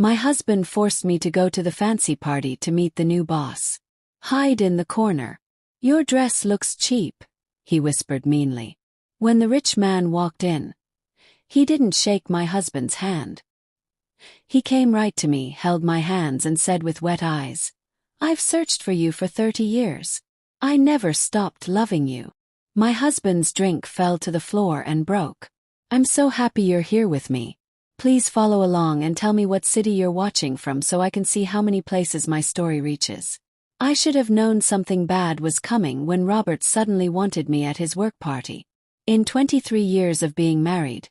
My husband forced me to go to the fancy party to meet the new boss. Hide in the corner. Your dress looks cheap, he whispered meanly. When the rich man walked in, he didn't shake my husband's hand. He came right to me, held my hands and said with wet eyes, I've searched for you for 30 years. I never stopped loving you. My husband's drink fell to the floor and broke. I'm so happy you're here with me. Please follow along and tell me what city you're watching from so I can see how many places my story reaches. I should have known something bad was coming when Robert suddenly wanted me at his work party. In 23 years of being married,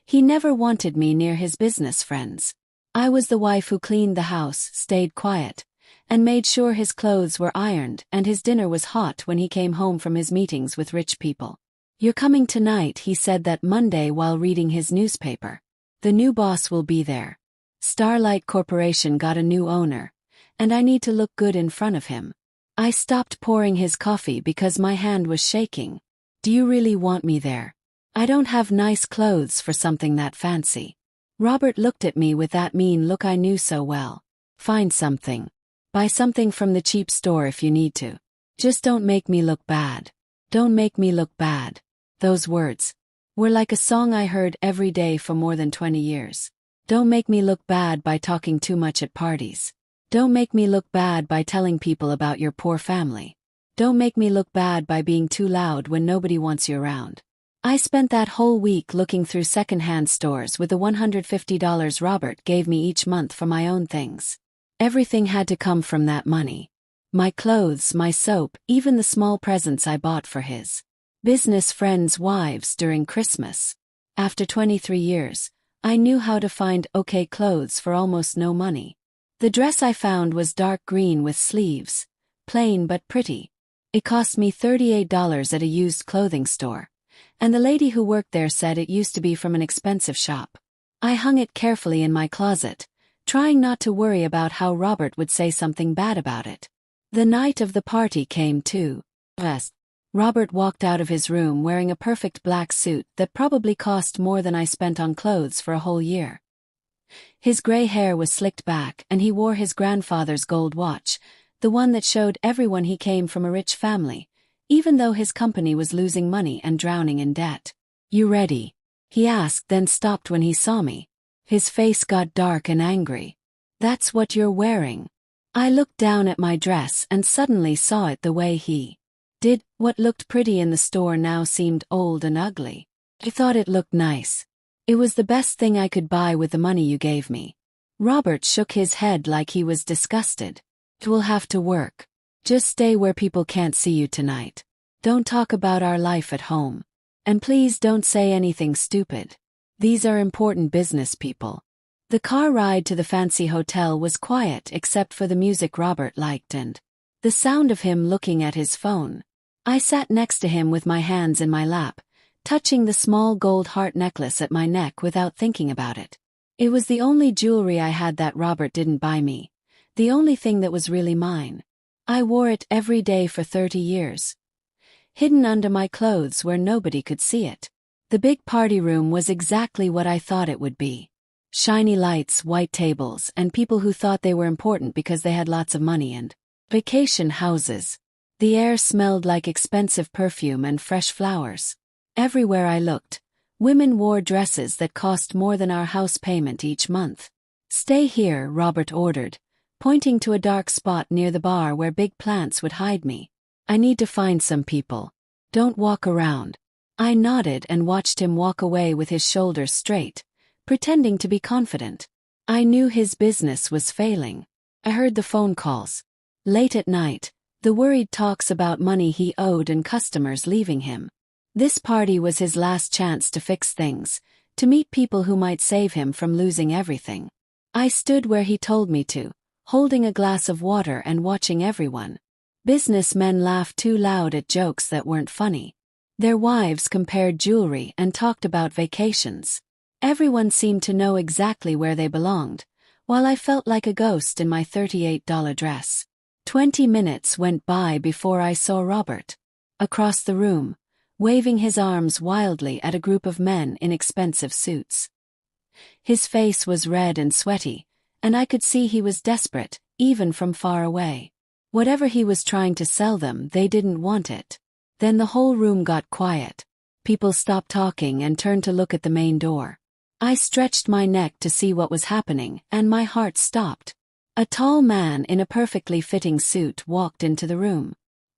he never wanted me near his business friends. I was the wife who cleaned the house, stayed quiet, and made sure his clothes were ironed and his dinner was hot when he came home from his meetings with rich people. You're coming tonight, he said that Monday while reading his newspaper. The new boss will be there. Starlight Corporation got a new owner, and I need to look good in front of him. I stopped pouring his coffee because my hand was shaking. Do you really want me there? I don't have nice clothes for something that fancy. Robert looked at me with that mean look I knew so well. Find something. Buy something from the cheap store if you need to. Just don't make me look bad. Don't make me look bad. Those words were like a song I heard every day for more than 20 years. Don't make me look bad by talking too much at parties. Don't make me look bad by telling people about your poor family. Don't make me look bad by being too loud when nobody wants you around. I spent that whole week looking through secondhand stores with the $150 Robert gave me each month for my own things. Everything had to come from that money. My clothes, my soap, even the small presents I bought for his business friends' wives during Christmas. After 23 years, I knew how to find okay clothes for almost no money. The dress I found was dark green with sleeves, plain but pretty. It cost me $38 at a used clothing store, and the lady who worked there said it used to be from an expensive shop. I hung it carefully in my closet, trying not to worry about how Robert would say something bad about it. The night of the party came too. Robert walked out of his room wearing a perfect black suit that probably cost more than I spent on clothes for a whole year. His gray hair was slicked back and he wore his grandfather's gold watch, the one that showed everyone he came from a rich family, even though his company was losing money and drowning in debt. You ready? He asked, then stopped when he saw me. His face got dark and angry. That's what you're wearing. I looked down at my dress and suddenly saw it the way he did. What looked pretty in the store now seemed old and ugly. I thought it looked nice. It was the best thing I could buy with the money you gave me. Robert shook his head like he was disgusted. It will have to work. Just stay where people can't see you tonight. Don't talk about our life at home. And please don't say anything stupid. These are important business people. The car ride to the fancy hotel was quiet except for the music Robert liked and the sound of him looking at his phone. I sat next to him with my hands in my lap, touching the small gold heart necklace at my neck without thinking about it. It was the only jewelry I had that Robert didn't buy me, the only thing that was really mine. I wore it every day for 30 years, hidden under my clothes where nobody could see it. The big party room was exactly what I thought it would be. Shiny lights, white tables, and people who thought they were important because they had lots of money and vacation houses. The air smelled like expensive perfume and fresh flowers. Everywhere I looked, women wore dresses that cost more than our house payment each month. Stay here, Robert ordered, pointing to a dark spot near the bar where big plants would hide me. I need to find some people. Don't walk around. I nodded and watched him walk away with his shoulders straight, pretending to be confident. I knew his business was failing. I heard the phone calls. Late at night, the worried talks about money he owed and customers leaving him. This party was his last chance to fix things, to meet people who might save him from losing everything. I stood where he told me to, holding a glass of water and watching everyone. Businessmen laughed too loud at jokes that weren't funny. Their wives compared jewelry and talked about vacations. Everyone seemed to know exactly where they belonged, while I felt like a ghost in my $38 dress. 20 minutes went by before I saw Robert, across the room, waving his arms wildly at a group of men in expensive suits. His face was red and sweaty, and I could see he was desperate, even from far away. Whatever he was trying to sell them, they didn't want it. Then the whole room got quiet. People stopped talking and turned to look at the main door. I stretched my neck to see what was happening, and my heart stopped. A tall man in a perfectly fitting suit walked into the room.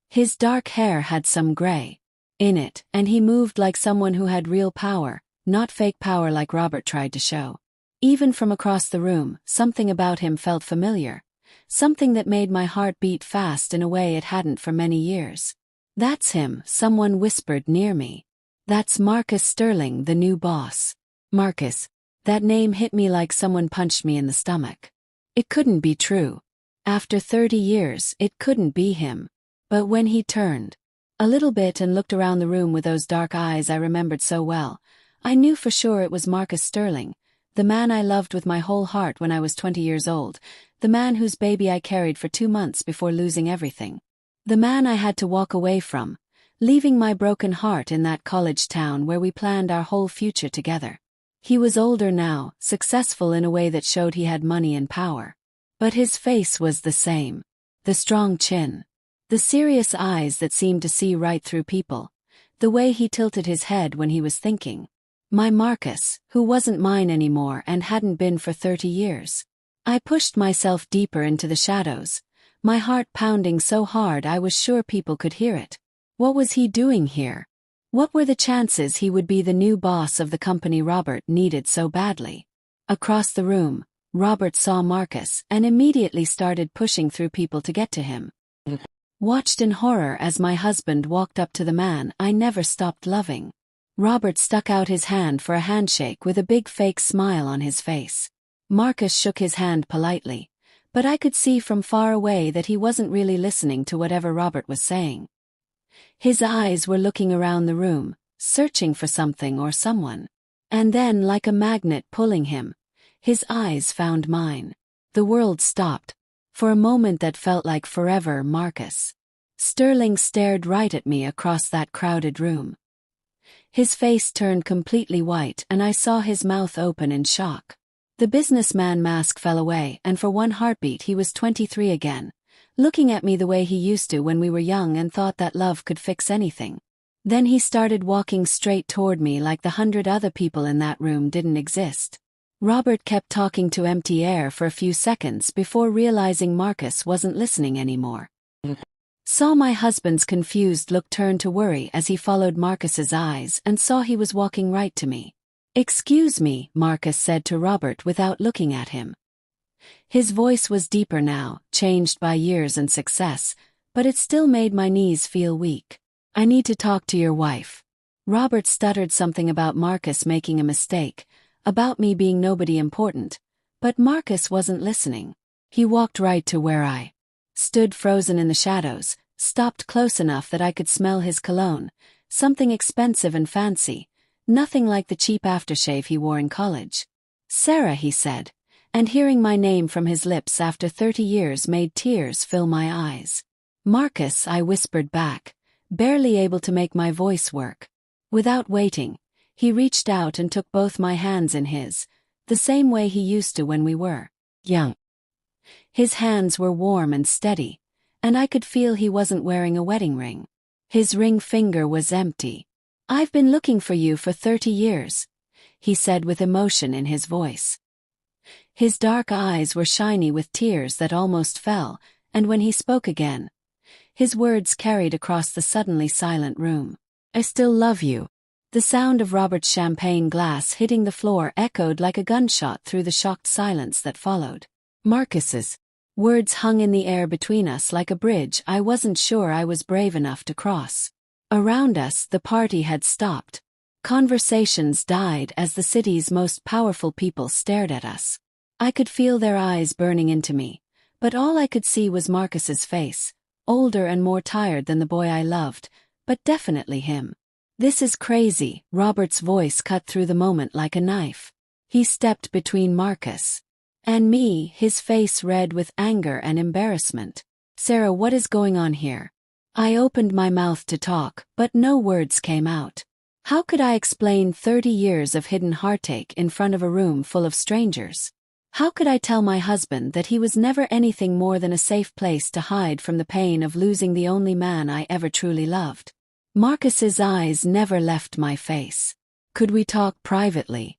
His dark hair had some gray in it, and he moved like someone who had real power, not fake power like Robert tried to show. Even from across the room, something about him felt familiar, something that made my heart beat fast in a way it hadn't for many years. "That's him," someone whispered near me. "That's Marcus Sterling, the new boss." Marcus. That name hit me like someone punched me in the stomach. It couldn't be true. After 30 years, it couldn't be him. But when he turned a little bit and looked around the room with those dark eyes I remembered so well, I knew for sure it was Marcus Sterling, the man I loved with my whole heart when I was 20 years old, the man whose baby I carried for 2 months before losing everything. The man I had to walk away from, leaving my broken heart in that college town where we planned our whole future together. He was older now, successful in a way that showed he had money and power. But his face was the same. The strong chin. The serious eyes that seemed to see right through people. The way he tilted his head when he was thinking. My Marcus, who wasn't mine anymore and hadn't been for 30 years. I pushed myself deeper into the shadows, my heart pounding so hard I was sure people could hear it. What was he doing here? What were the chances he would be the new boss of the company Robert needed so badly? Across the room, Robert saw Marcus and immediately started pushing through people to get to him. Watched in horror as my husband walked up to the man I never stopped loving. Robert stuck out his hand for a handshake with a big fake smile on his face. Marcus shook his hand politely, but I could see from far away that he wasn't really listening to whatever Robert was saying. His eyes were looking around the room, searching for something or someone. And then, like a magnet pulling him, his eyes found mine. The world stopped. For a moment that felt like forever. Marcus Sterling stared right at me across that crowded room. His face turned completely white and I saw his mouth open in shock. The businessman mask fell away and for one heartbeat he was 23 again, looking at me the way he used to when we were young and thought that love could fix anything. Then he started walking straight toward me like the 100 other people in that room didn't exist. Robert kept talking to empty air for a few seconds before realizing Marcus wasn't listening anymore. Saw my husband's confused look turn to worry as he followed Marcus's eyes and saw he was walking right to me. "Excuse me," Marcus said to Robert without looking at him. His voice was deeper now, changed by years and success, but it still made my knees feel weak. "I need to talk to your wife." Robert stuttered something about Marcus making a mistake, about me being nobody important, but Marcus wasn't listening. He walked right to where I stood frozen in the shadows, stopped close enough that I could smell his cologne, something expensive and fancy, nothing like the cheap aftershave he wore in college. "Sarah," he said, and hearing my name from his lips after 30 years made tears fill my eyes. "Marcus," I whispered back, barely able to make my voice work. Without waiting, he reached out and took both my hands in his, the same way he used to when we were young. His hands were warm and steady, and I could feel he wasn't wearing a wedding ring. His ring finger was empty. "I've been looking for you for 30 years, he said with emotion in his voice. His dark eyes were shiny with tears that almost fell, and when he spoke again, his words carried across the suddenly silent room. "I still love you." The sound of Robert's champagne glass hitting the floor echoed like a gunshot through the shocked silence that followed. Marcus's words hung in the air between us like a bridge I wasn't sure I was brave enough to cross. Around us, the party had stopped. Conversations died as the city's most powerful people stared at us. I could feel their eyes burning into me, but all I could see was Marcus's face, older and more tired than the boy I loved, but definitely him. "This is crazy," Robert's voice cut through the moment like a knife. He stepped between Marcus and me, his face red with anger and embarrassment. "Sarah, what is going on here?" I opened my mouth to talk, but no words came out. How could I explain 30 years of hidden heartache in front of a room full of strangers? How could I tell my husband that he was never anything more than a safe place to hide from the pain of losing the only man I ever truly loved? Marcus's eyes never left my face. Could we talk privately?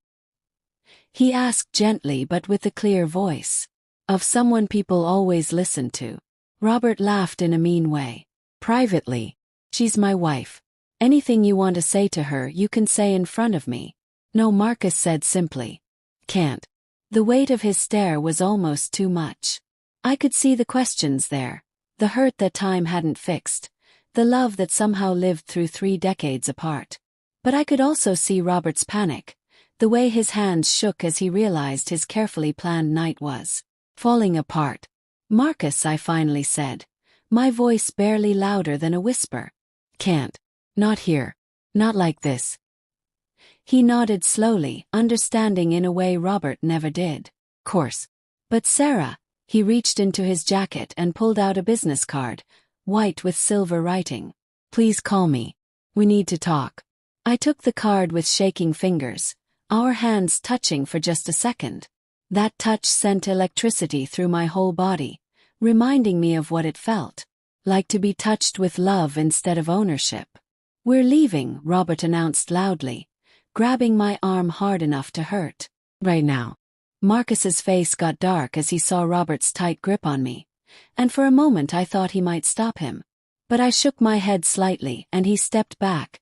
He asked gently but with a clear voice. Of someone people always listen to. Robert laughed in a mean way. Privately. She's my wife. Anything you want to say to her you can say in front of me. No, Marcus said simply. Can't. The weight of his stare was almost too much. I could see the questions there. The hurt that time hadn't fixed. The love that somehow lived through 3 decades apart. But I could also see Robert's panic. The way his hands shook as he realized his carefully planned night was falling apart. Marcus, I finally said. My voice barely louder than a whisper. Can't. Not here. Not like this. He nodded slowly, understanding in a way Robert never did. Course. But Sarah, he reached into his jacket and pulled out a business card, white with silver writing. Please call me. We need to talk. I took the card with shaking fingers, our hands touching for just a second. That touch sent electricity through my whole body, reminding me of what it felt like to be touched with love instead of ownership. We're leaving, Robert announced loudly, grabbing my arm hard enough to hurt. Right now. Marcus's face got dark as he saw Robert's tight grip on me, and for a moment I thought he might stop him. But I shook my head slightly and he stepped back,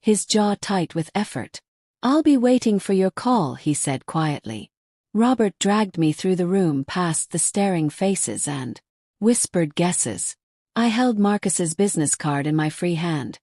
his jaw tight with effort. I'll be waiting for your call, he said quietly. Robert dragged me through the room past the staring faces and whispered guesses. I held Marcus's business card in my free hand,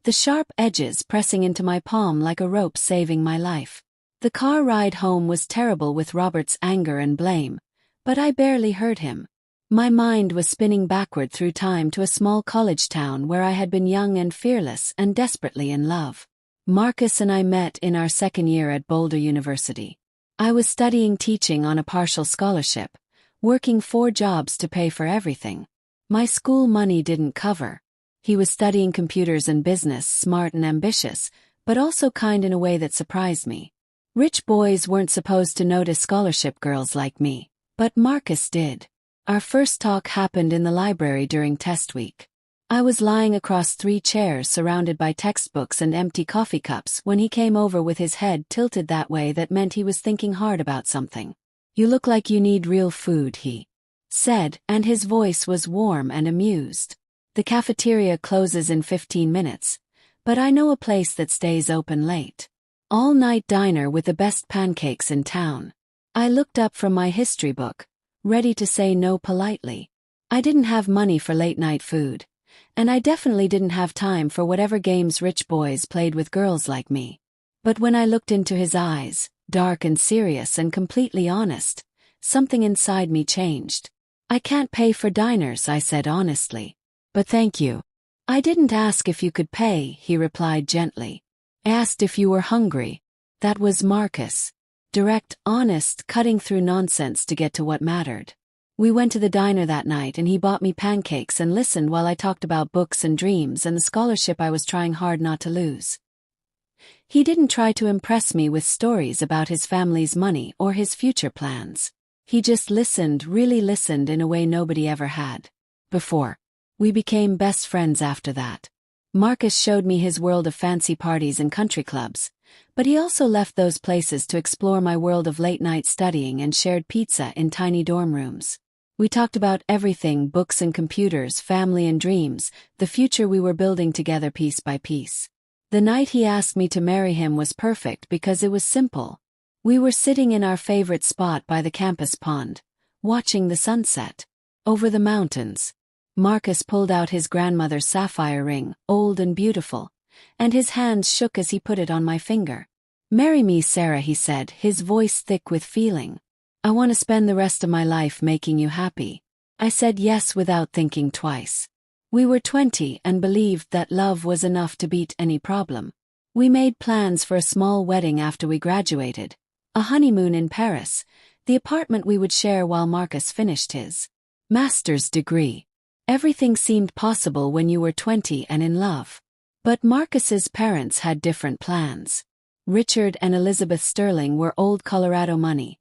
the sharp edges pressing into my palm like a rope saving my life. The car ride home was terrible with Robert's anger and blame, but I barely heard him. My mind was spinning backward through time to a small college town where I had been young and fearless and desperately in love. Marcus and I met in our second year at Boulder University. I was studying teaching on a partial scholarship, working 4 jobs to pay for everything. My school money didn't cover. He was studying computers and business, smart and ambitious, but also kind in a way that surprised me. Rich boys weren't supposed to notice scholarship girls like me, but Marcus did. Our first talk happened in the library during test week. I was lying across 3 chairs surrounded by textbooks and empty coffee cups when he came over with his head tilted that way that meant he was thinking hard about something. You look like you need real food, he said, and his voice was warm and amused. The cafeteria closes in 15 minutes, but I know a place that stays open late. All-night diner with the best pancakes in town. I looked up from my history book, ready to say no politely. I didn't have money for late-night food, and I definitely didn't have time for whatever games rich boys played with girls like me. But when I looked into his eyes, dark and serious and completely honest, something inside me changed. I can't pay for diners, I said honestly. But thank you. I didn't ask if you could pay, he replied gently. I asked if you were hungry. That was Marcus. Direct, honest, cutting through nonsense to get to what mattered. We went to the diner that night and he bought me pancakes and listened while I talked about books and dreams and the scholarship I was trying hard not to lose. He didn't try to impress me with stories about his family's money or his future plans. He just listened, really listened in a way nobody ever had before. We became best friends after that. Marcus showed me his world of fancy parties and country clubs, but he also left those places to explore my world of late-night studying and shared pizza in tiny dorm rooms. We talked about everything, books and computers, family and dreams, the future we were building together piece by piece. The night he asked me to marry him was perfect because it was simple. We were sitting in our favorite spot by the campus pond, watching the sunset. Over the mountains. Marcus pulled out his grandmother's sapphire ring, old and beautiful, and his hands shook as he put it on my finger. Marry me, Sarah, he said, his voice thick with feeling. I want to spend the rest of my life making you happy. I said yes without thinking twice. We were 20 and believed that love was enough to beat any problem. We made plans for a small wedding after we graduated, a honeymoon in Paris, the apartment we would share while Marcus finished his master's degree. Everything seemed possible when you were 20 and in love. But Marcus's parents had different plans. Richard and Elizabeth Sterling were old Colorado money.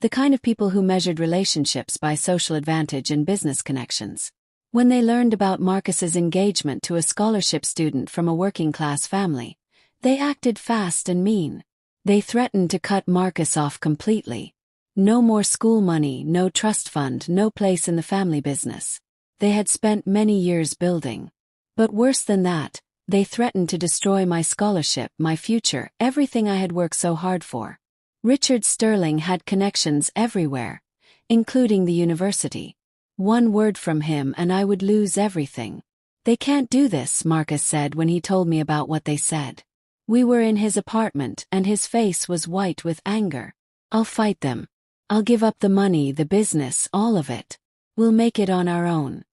the kind of people who measured relationships by social advantage and business connections. When they learned about Marcus's engagement to a scholarship student from a working-class family, they acted fast and mean. They threatened to cut Marcus off completely. No more school money, no trust fund, no place in the family business. They had spent many years building. But worse than that, they threatened to destroy my scholarship, my future, everything I had worked so hard for. Richard Sterling had connections everywhere, including the university. One word from him and I would lose everything. They can't do this, Marcus said when he told me about what they said. We were in his apartment and his face was white with anger. I'll fight them. I'll give up the money, the business, all of it. We'll make it on our own.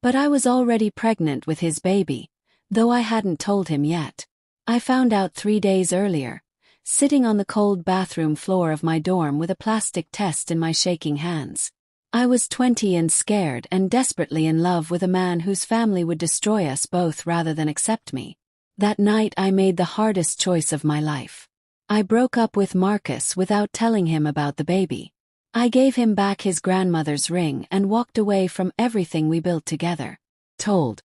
But I was already pregnant with his baby, though I hadn't told him yet. I found out 3 days earlier, sitting on the cold bathroom floor of my dorm with a plastic test in my shaking hands. I was 20 and scared and desperately in love with a man whose family would destroy us both rather than accept me. That night I made the hardest choice of my life. I broke up with Marcus without telling him about the baby. I gave him back his grandmother's ring and walked away from everything we built together. Told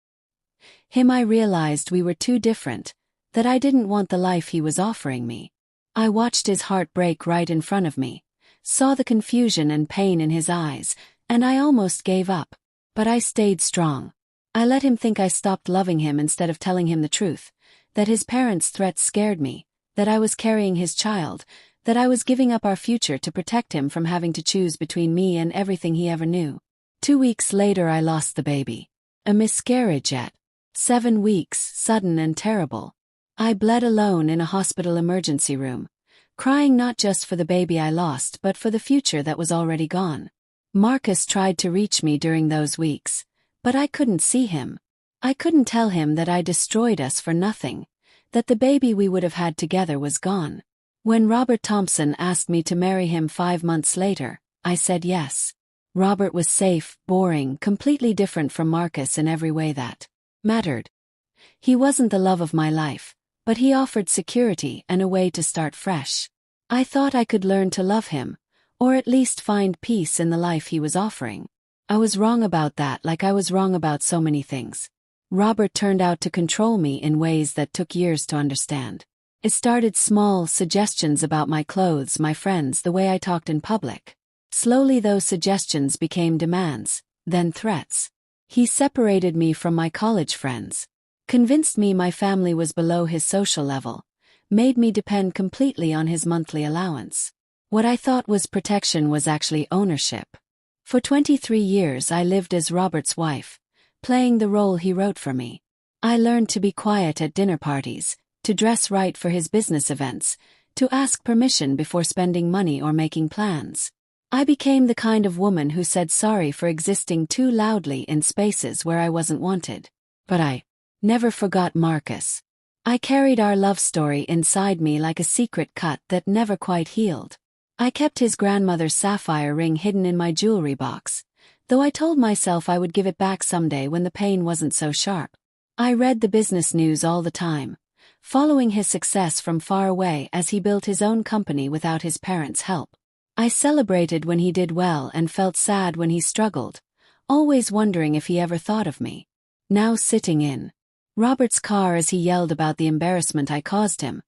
him I realized we were too different, that I didn't want the life he was offering me. I watched his heart break right in front of me, saw the confusion and pain in his eyes, and I almost gave up. But I stayed strong. I let him think I stopped loving him instead of telling him the truth, that his parents' threats scared me, that I was carrying his child, that I was giving up our future to protect him from having to choose between me and everything he ever knew. 2 weeks later I lost the baby. A miscarriage at 7 weeks, sudden and terrible. I bled alone in a hospital emergency room, crying not just for the baby I lost but for the future that was already gone. Marcus tried to reach me during those weeks, but I couldn't see him. I couldn't tell him that I destroyed us for nothing, that the baby we would have had together was gone. When Robert Thompson asked me to marry him 5 months later, I said yes. Robert was safe, boring, completely different from Marcus in every way that mattered. He wasn't the love of my life, but he offered security and a way to start fresh. I thought I could learn to love him, or at least find peace in the life he was offering. I was wrong about that, like I was wrong about so many things. Robert turned out to control me in ways that took years to understand. It started small, suggestions about my clothes, my friends, the way I talked in public. Slowly those suggestions became demands, then threats. He separated me from my college friends, convinced me my family was below his social level, made me depend completely on his monthly allowance. What I thought was protection was actually ownership. For 23 years I lived as Robert's wife, playing the role he wrote for me. I learned to be quiet at dinner parties, to dress right for his business events, to ask permission before spending money or making plans. I became the kind of woman who said sorry for existing too loudly in spaces where I wasn't wanted. But I never forgot Marcus. I carried our love story inside me like a secret cut that never quite healed. I kept his grandmother's sapphire ring hidden in my jewelry box, though I told myself I would give it back someday when the pain wasn't so sharp. I read the business news all the time, following his success from far away as he built his own company without his parents' help. I celebrated when he did well and felt sad when he struggled, always wondering if he ever thought of me. Now sitting in Robert's car as he yelled about the embarrassment I caused him,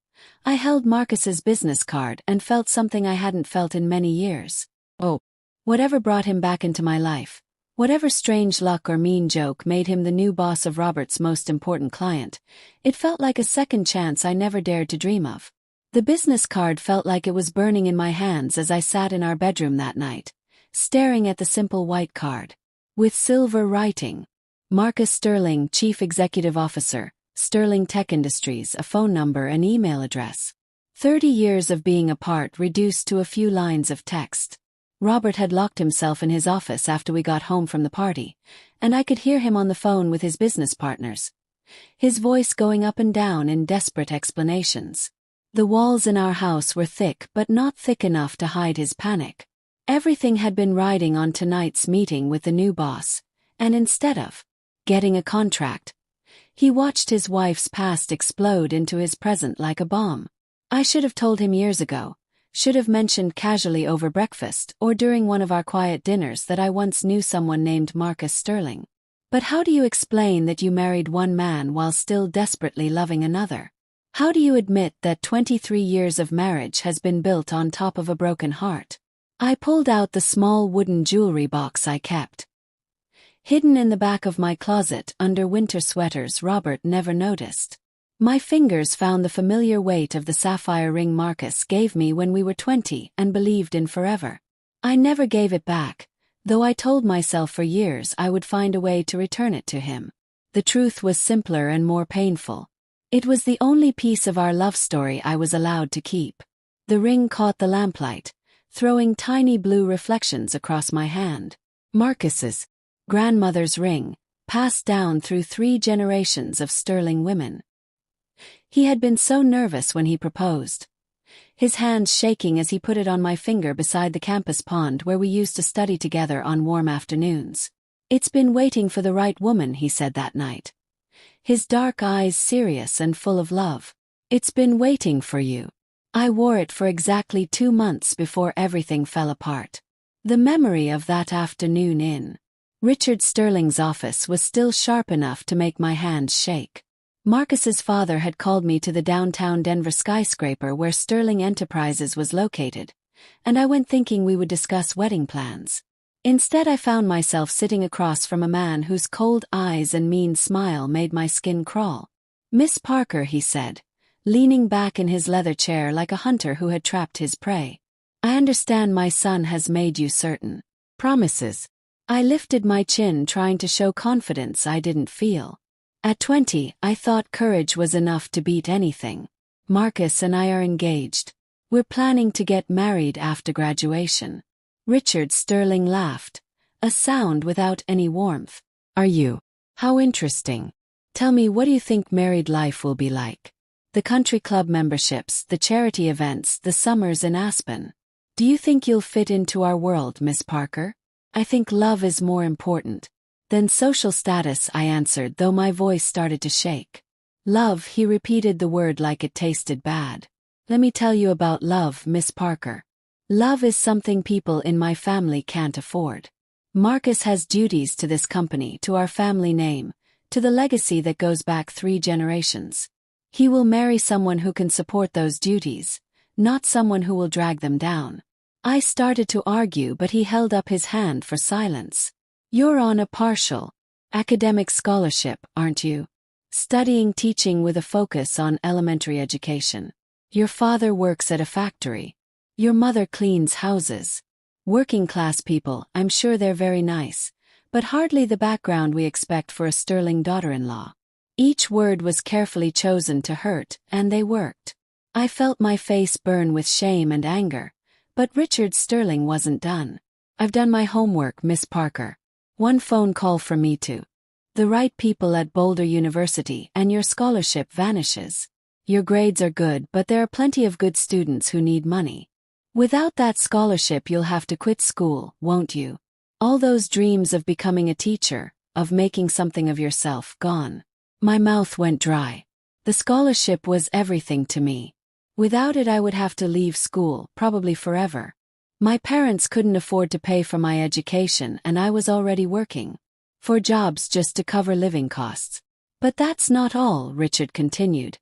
I held Marcus's business card and felt something I hadn't felt in many years. Oh, whatever brought him back into my life, whatever strange luck or mean joke made him the new boss of Robert's most important client, it felt like a second chance I never dared to dream of. The business card felt like it was burning in my hands as I sat in our bedroom that night, staring at the simple white card. With silver writing, Marcus Sterling, Chief Executive Officer, Sterling Tech Industries, a phone number and email address. 30 years of being apart reduced to a few lines of text. Robert had locked himself in his office after we got home from the party, and I could hear him on the phone with his business partners, his voice going up and down in desperate explanations. The walls in our house were thick but not thick enough to hide his panic. Everything had been riding on tonight's meeting with the new boss, and instead of getting a contract, he watched his wife's past explode into his present like a bomb. I should have told him years ago, Should have mentioned casually over breakfast or during one of our quiet dinners that I once knew someone named Marcus Sterling. But how do you explain that you married one man while still desperately loving another? How do you admit that 23 years of marriage has been built on top of a broken heart? I pulled out the small wooden jewelry box I kept. Hidden in the back of my closet under winter sweaters Robert never noticed. My fingers found the familiar weight of the sapphire ring Marcus gave me when we were 20 and believed in forever. I never gave it back, though I told myself for years I would find a way to return it to him. The truth was simpler and more painful. It was the only piece of our love story I was allowed to keep. The ring caught the lamplight, throwing tiny blue reflections across my hand. Marcus's grandmother's ring, passed down through 3 generations of Sterling women. He had been so nervous when he proposed, his hands shaking as he put it on my finger beside the campus pond where we used to study together on warm afternoons. "It's been waiting for the right woman," he said that night, his dark eyes serious and full of love. "It's been waiting for you." I wore it for exactly 2 months before everything fell apart. The memory of that afternoon in Richard Sterling's office was still sharp enough to make my hands shake. Marcus's father had called me to the downtown Denver skyscraper where Sterling Enterprises was located, and I went thinking we would discuss wedding plans. Instead, I found myself sitting across from a man whose cold eyes and mean smile made my skin crawl. "Miss Parker," he said, leaning back in his leather chair like a hunter who had trapped his prey. "I understand my son has made you certain promises." I lifted my chin, trying to show confidence I didn't feel. At 20, I thought courage was enough to beat anything. "Marcus and I are engaged. We're planning to get married after graduation." Richard Sterling laughed, a sound without any warmth. "Are you? How interesting. Tell me, what do you think married life will be like? The country club memberships, the charity events, the summers in Aspen. Do you think you'll fit into our world, Miss Parker?" "I think love is more important than social status," I answered, though my voice started to shake. "Love," he repeated the word like it tasted bad. "Let me tell you about love, Miss Parker. Love is something people in my family can't afford. Marcus has duties to this company, to our family name, to the legacy that goes back 3 generations. He will marry someone who can support those duties, not someone who will drag them down." I started to argue, but he held up his hand for silence. "You're on a partial academic scholarship, aren't you? Studying teaching with a focus on elementary education. Your father works at a factory. Your mother cleans houses. Working class people, I'm sure they're very nice, but hardly the background we expect for a Sterling daughter-in-law." Each word was carefully chosen to hurt, and they worked. I felt my face burn with shame and anger, but Richard Sterling wasn't done. "I've done my homework, Miss Parker. One phone call from me to the right people at Boulder University and your scholarship vanishes. Your grades are good, but there are plenty of good students who need money. Without that scholarship, you'll have to quit school, won't you? All those dreams of becoming a teacher, of making something of yourself, gone." My mouth went dry. The scholarship was everything to me. Without it, I would have to leave school, probably forever. My parents couldn't afford to pay for my education, and I was already working 4 jobs just to cover living costs. "But that's not all," Richard continued,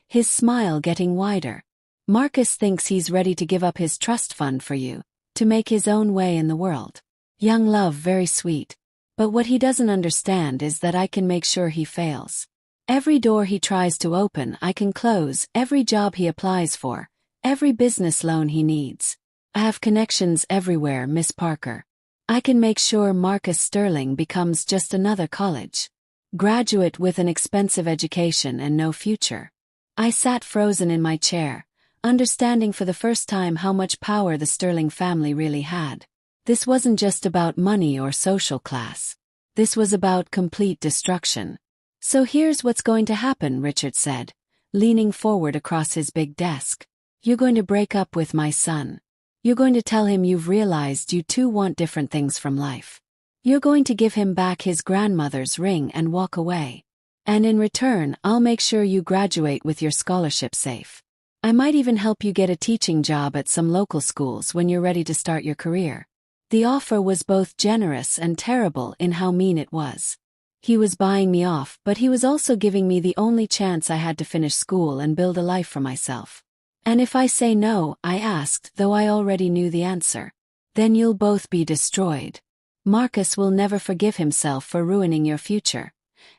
his smile getting wider. "Marcus thinks he's ready to give up his trust fund for you, to make his own way in the world. Young love, very sweet. But what he doesn't understand is that I can make sure he fails. Every door he tries to open, I can close, every job he applies for, every business loan he needs. I have connections everywhere, Miss Parker. I can make sure Marcus Sterling becomes just another college graduate with an expensive education and no future." I sat frozen in my chair, understanding for the first time how much power the Sterling family really had. This wasn't just about money or social class. This was about complete destruction. "So here's what's going to happen," Richard said, leaning forward across his big desk. "You're going to break up with my son. You're going to tell him you've realized you two want different things from life. You're going to give him back his grandmother's ring and walk away. And in return, I'll make sure you graduate with your scholarship safe." I might even help you get a teaching job at some local schools when you're ready to start your career. The offer was both generous and terrible in how mean it was. He was buying me off, but he was also giving me the only chance I had to finish school and build a life for myself. And if I say no, I asked, though I already knew the answer, then you'll both be destroyed. Marcus will never forgive himself for ruining your future.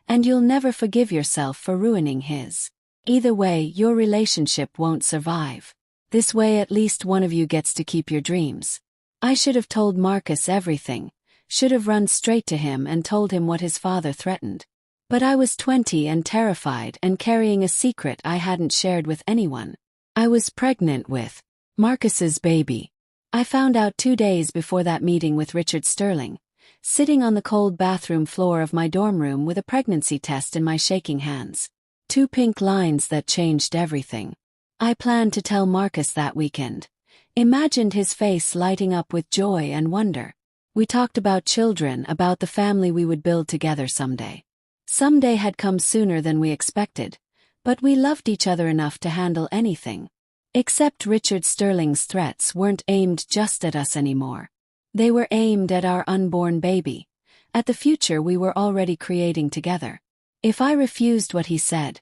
And you'll never forgive yourself for ruining his. Either way, your relationship won't survive. This way at least one of you gets to keep your dreams. I should have told Marcus everything, should have run straight to him and told him what his father threatened. But I was 20 and terrified and carrying a secret I hadn't shared with anyone. I was pregnant with Marcus's baby. I found out 2 days before that meeting with Richard Sterling, sitting on the cold bathroom floor of my dorm room with a pregnancy test in my shaking hands. 2 pink lines that changed everything. I planned to tell Marcus that weekend. Imagined his face lighting up with joy and wonder. We talked about children, about the family we would build together someday. Someday had come sooner than we expected, but we loved each other enough to handle anything. Except Richard Sterling's threats weren't aimed just at us anymore. They were aimed at our unborn baby, at the future we were already creating together. If I refused what he said,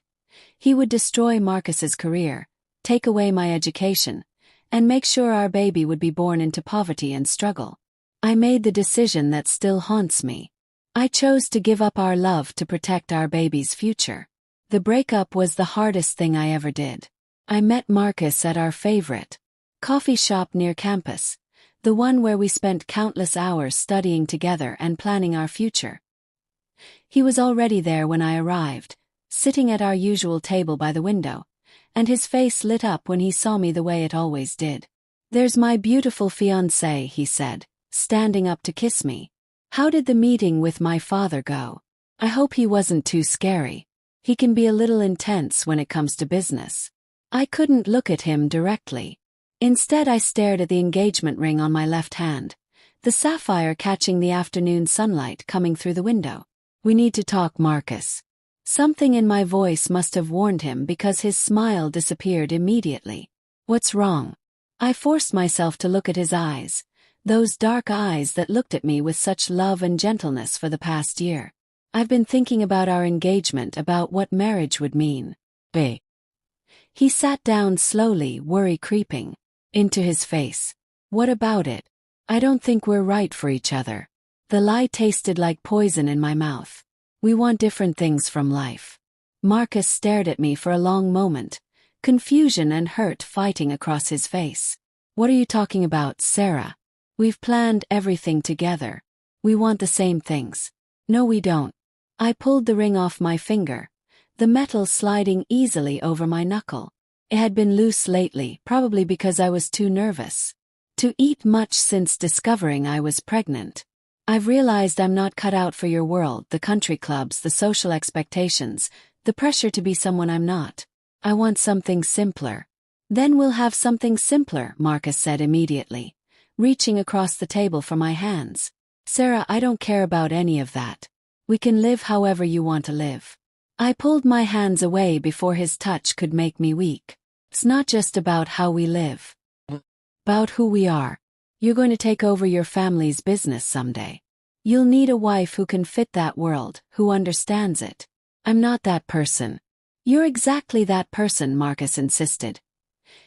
he would destroy Marcus's career, take away my education, and make sure our baby would be born into poverty and struggle. I made the decision that still haunts me. I chose to give up our love to protect our baby's future. The breakup was the hardest thing I ever did. I met Marcus at our favorite coffee shop near campus, the one where we spent countless hours studying together and planning our future. He was already there when I arrived, sitting at our usual table by the window, and his face lit up when he saw me the way it always did. "There's my beautiful fiancé," he said, standing up to kiss me. "How did the meeting with my father go? I hope he wasn't too scary. He can be a little intense when it comes to business." I couldn't look at him directly. Instead, I stared at the engagement ring on my left hand, the sapphire catching the afternoon sunlight coming through the window. "We need to talk, Marcus." Something in my voice must have warned him because his smile disappeared immediately. "What's wrong?" I forced myself to look at his eyes, those dark eyes that looked at me with such love and gentleness for the past year. "I've been thinking about our engagement, about what marriage would mean, babe." He sat down slowly, worry creeping into his face. "What about it? I don't think we're right for each other." The lie tasted like poison in my mouth. "We want different things from life." Marcus stared at me for a long moment, confusion and hurt fighting across his face. "What are you talking about, Sarah? We've planned everything together. We want the same things." "No, we don't." I pulled the ring off my finger, the metal sliding easily over my knuckle. It had been loose lately, probably because I was too nervous to eat much since discovering I was pregnant. "I've realized I'm not cut out for your world, the country clubs, the social expectations, the pressure to be someone I'm not. I want something simpler." "Then we'll have something simpler," Marcus said immediately, reaching across the table for my hands. "Sarah, I don't care about any of that. We can live however you want to live." I pulled my hands away before his touch could make me weak. "It's not just about how we live. About who we are. You're going to take over your family's business someday. You'll need a wife who can fit that world, who understands it. I'm not that person." "You're exactly that person," Marcus insisted,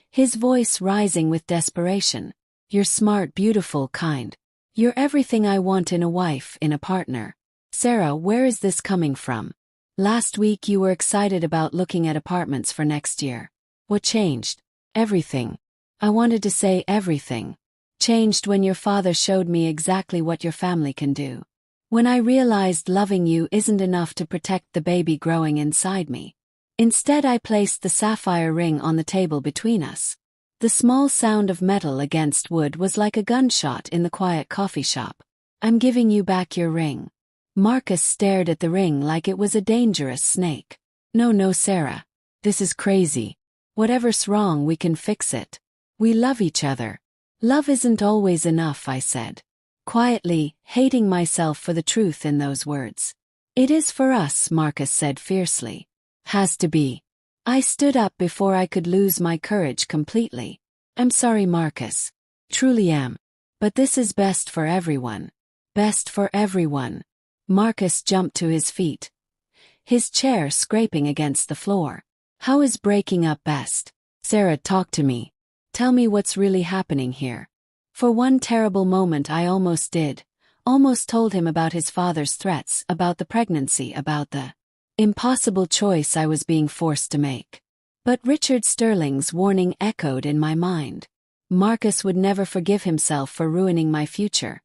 his voice rising with desperation. "You're smart, beautiful, kind. You're everything I want in a wife, in a partner." "Sarah, where is this coming from? Last week you were excited about looking at apartments for next year. What changed?" "Everything." I wanted to say everything. "Changed when your father showed me exactly what your family can do. When I realized loving you isn't enough to protect the baby growing inside me." Instead, I placed the sapphire ring on the table between us. The small sound of metal against wood was like a gunshot in the quiet coffee shop. "I'm giving you back your ring." Marcus stared at the ring like it was a dangerous snake. No, Sarah. This is crazy. Whatever's wrong, we can fix it. We love each other." "Love isn't always enough," I said, quietly, hating myself for the truth in those words. "It is for us," Marcus said fiercely. "Has to be." I stood up before I could lose my courage completely. I'm sorry, Marcus. Truly am. But this is best for everyone. Best for everyone. Marcus jumped to his feet, his chair scraping against the floor. How is breaking up best? Sarah, talk to me. Tell me what's really happening here. For one terrible moment I almost did. Almost told him about his father's threats, about the pregnancy, about the impossible choice I was being forced to make. But Richard Sterling's warning echoed in my mind. Marcus would never forgive himself for ruining my future,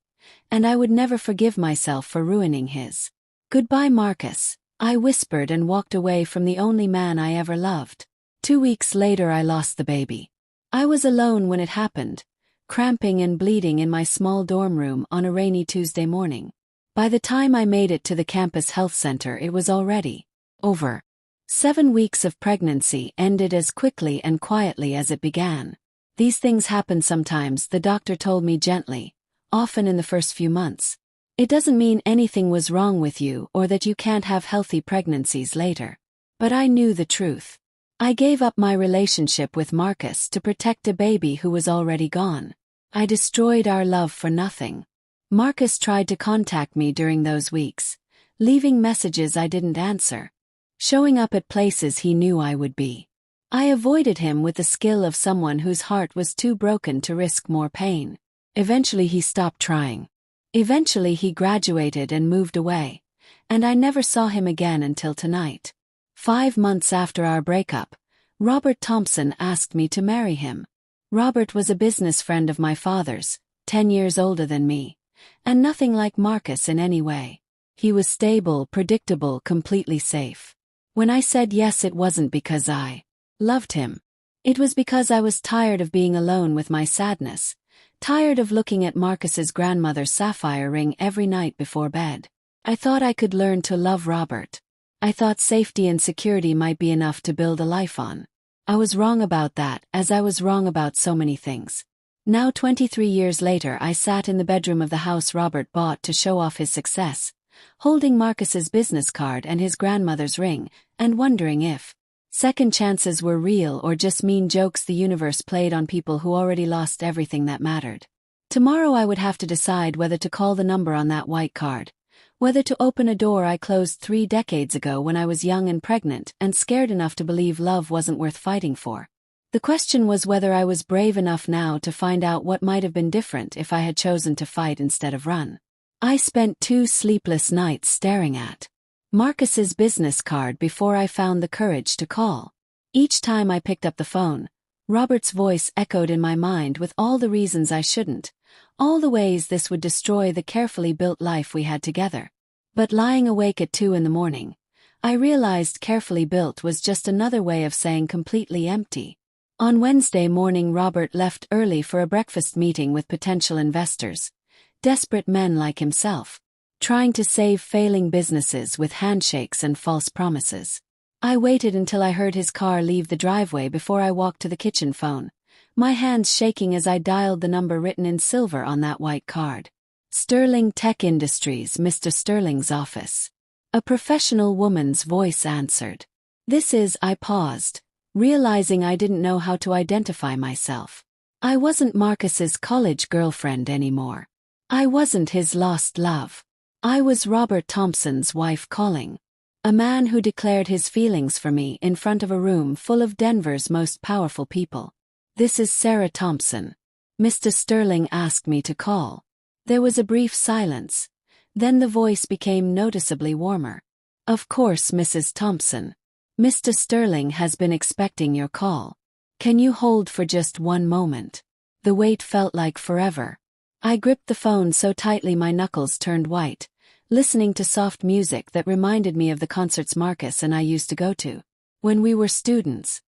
and I would never forgive myself for ruining his. Goodbye, Marcus, I whispered and walked away from the only man I ever loved. 2 weeks later I lost the baby. I was alone when it happened, cramping and bleeding in my small dorm room on a rainy Tuesday morning. By the time I made it to the campus health center, it was already over. 7 weeks of pregnancy ended as quickly and quietly as it began. These things happen sometimes, the doctor told me gently, often in the first few months. It doesn't mean anything was wrong with you or that you can't have healthy pregnancies later. But I knew the truth. I gave up my relationship with Marcus to protect a baby who was already gone. I destroyed our love for nothing. Marcus tried to contact me during those weeks, leaving messages I didn't answer, showing up at places he knew I would be. I avoided him with the skill of someone whose heart was too broken to risk more pain. Eventually he stopped trying. Eventually he graduated and moved away, and I never saw him again until tonight. 5 months after our breakup, Robert Thompson asked me to marry him. Robert was a business friend of my father's, 10 years older than me, and nothing like Marcus in any way. He was stable, predictable, completely safe. When I said yes, it wasn't because I loved him. It was because I was tired of being alone with my sadness, tired of looking at Marcus's grandmother's sapphire ring every night before bed. I thought I could learn to love Robert. I thought safety and security might be enough to build a life on. I was wrong about that, as I was wrong about so many things. Now 23 years later, I sat in the bedroom of the house Robert bought to show off his success, holding Marcus's business card and his grandmother's ring, and wondering if second chances were real or just mean jokes the universe played on people who already lost everything that mattered. Tomorrow I would have to decide whether to call the number on that white card, whether to open a door I closed 3 decades ago when I was young and pregnant and scared enough to believe love wasn't worth fighting for. The question was whether I was brave enough now to find out what might have been different if I had chosen to fight instead of run. I spent 2 sleepless nights staring at Marcus's business card before I found the courage to call. Each time I picked up the phone, Robert's voice echoed in my mind with all the reasons I shouldn't, all the ways this would destroy the carefully built life we had together. But lying awake at 2 in the morning, I realized carefully built was just another way of saying completely empty. On Wednesday morning, Robert left early for a breakfast meeting with potential investors, desperate men like himself, trying to save failing businesses with handshakes and false promises. I waited until I heard his car leave the driveway before I walked to the kitchen phone, my hands shaking as I dialed the number written in silver on that white card. Sterling Tech Industries, Mr. Sterling's office. A professional woman's voice answered. This is, I paused, realizing I didn't know how to identify myself. I wasn't Marcus's college girlfriend anymore. I wasn't his lost love. I was Robert Thompson's wife calling. A man who declared his feelings for me in front of a room full of Denver's most powerful people. This is Sarah Thompson. Mr. Sterling asked me to call. There was a brief silence. Then the voice became noticeably warmer. Of course, Mrs. Thompson. Mr. Sterling has been expecting your call. Can you hold for just one moment? The wait felt like forever. I gripped the phone so tightly my knuckles turned white, listening to soft music that reminded me of the concerts Marcus and I used to go to when we were students.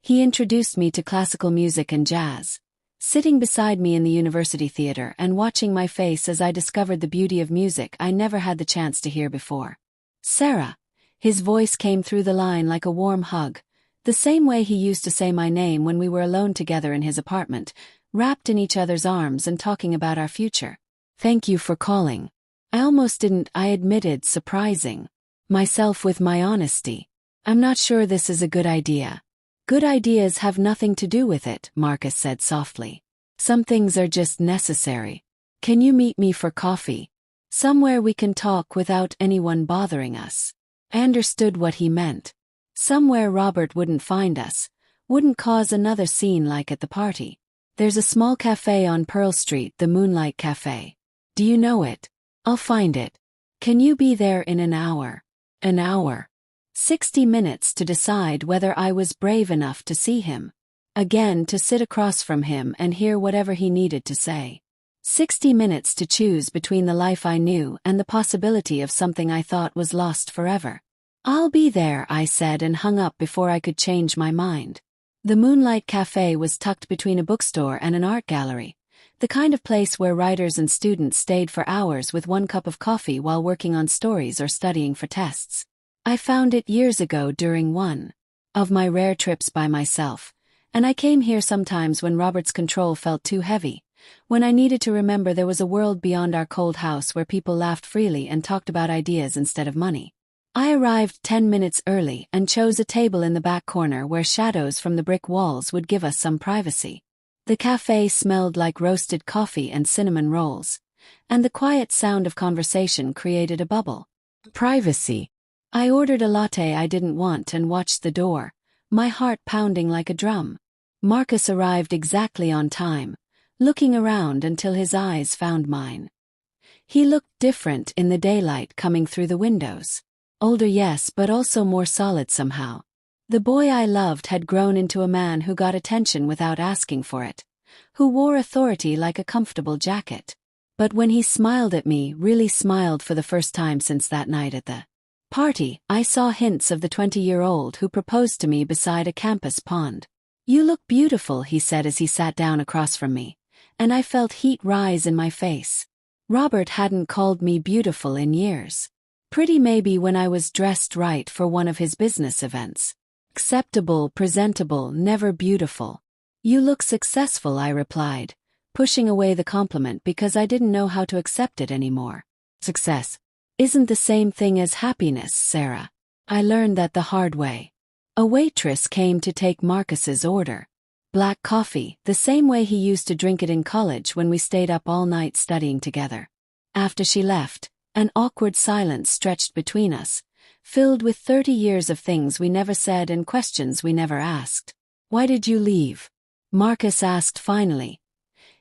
He introduced me to classical music and jazz, sitting beside me in the university theater and watching my face as I discovered the beauty of music I never had the chance to hear before. Sarah. His voice came through the line like a warm hug, the same way he used to say my name when we were alone together in his apartment, wrapped in each other's arms and talking about our future. Thank you for calling. I almost didn't, I admitted, surprising myself with my honesty. I'm not sure this is a good idea. Good ideas have nothing to do with it, Marcus said softly. Some things are just necessary. Can you meet me for coffee? Somewhere we can talk without anyone bothering us. I understood what he meant. Somewhere Robert wouldn't find us, wouldn't cause another scene like at the party. There's a small cafe on Pearl Street, the Moonlight Cafe. Do you know it? I'll find it. Can you be there in an hour? An hour. 60 minutes to decide whether I was brave enough to see him. Again, to sit across from him and hear whatever he needed to say. 60 minutes to choose between the life I knew and the possibility of something I thought was lost forever. I'll be there, I said, and hung up before I could change my mind. The Moonlight Cafe was tucked between a bookstore and an art gallery, the kind of place where writers and students stayed for hours with one cup of coffee while working on stories or studying for tests. I found it years ago during one of my rare trips by myself, and I came here sometimes when Robert's control felt too heavy, when I needed to remember there was a world beyond our cold house where people laughed freely and talked about ideas instead of money. I arrived 10 minutes early and chose a table in the back corner where shadows from the brick walls would give us some privacy. The cafe smelled like roasted coffee and cinnamon rolls, and the quiet sound of conversation created a bubble. Privacy. I ordered a latte I didn't want and watched the door, my heart pounding like a drum. Marcus arrived exactly on time, looking around until his eyes found mine. He looked different in the daylight coming through the windows. Older, yes, but also more solid somehow. The boy I loved had grown into a man who got attention without asking for it, who wore authority like a comfortable jacket. But when he smiled at me, really smiled for the first time since that night at the party, I saw hints of the 20-year-old who proposed to me beside a campus pond. You look beautiful, he said as he sat down across from me, and I felt heat rise in my face. Robert hadn't called me beautiful in years. Pretty maybe when I was dressed right for one of his business events. Acceptable, presentable, never beautiful. You look successful, I replied, pushing away the compliment because I didn't know how to accept it anymore. Success isn't the same thing as happiness, Sarah. I learned that the hard way. A waitress came to take Marcus's order. Black coffee, the same way he used to drink it in college when we stayed up all night studying together. After she left, an awkward silence stretched between us, filled with 30 years of things we never said and questions we never asked. Why did you leave? Marcus asked finally,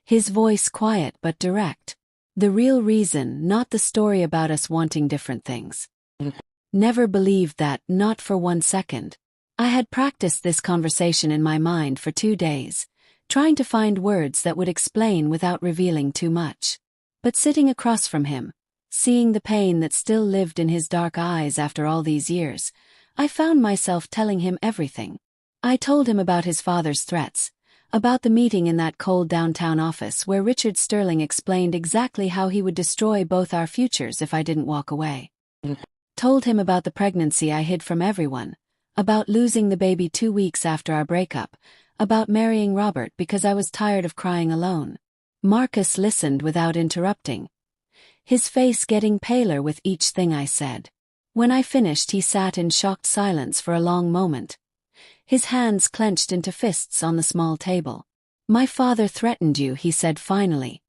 his voice quiet but direct. The real reason, not the story about us wanting different things. Never believed that, not for 1 second. I had practiced this conversation in my mind for 2 days, trying to find words that would explain without revealing too much. But sitting across from him, seeing the pain that still lived in his dark eyes after all these years, I found myself telling him everything. I told him about his father's threats, about the meeting in that cold downtown office where Richard Sterling explained exactly how he would destroy both our futures if I didn't walk away. Told him about the pregnancy I hid from everyone, about losing the baby 2 weeks after our breakup, about marrying Robert because I was tired of crying alone. Marcus listened without interrupting, his face getting paler with each thing I said. When I finished, he sat in shocked silence for a long moment, his hands clenched into fists on the small table. My father threatened you, he said finally,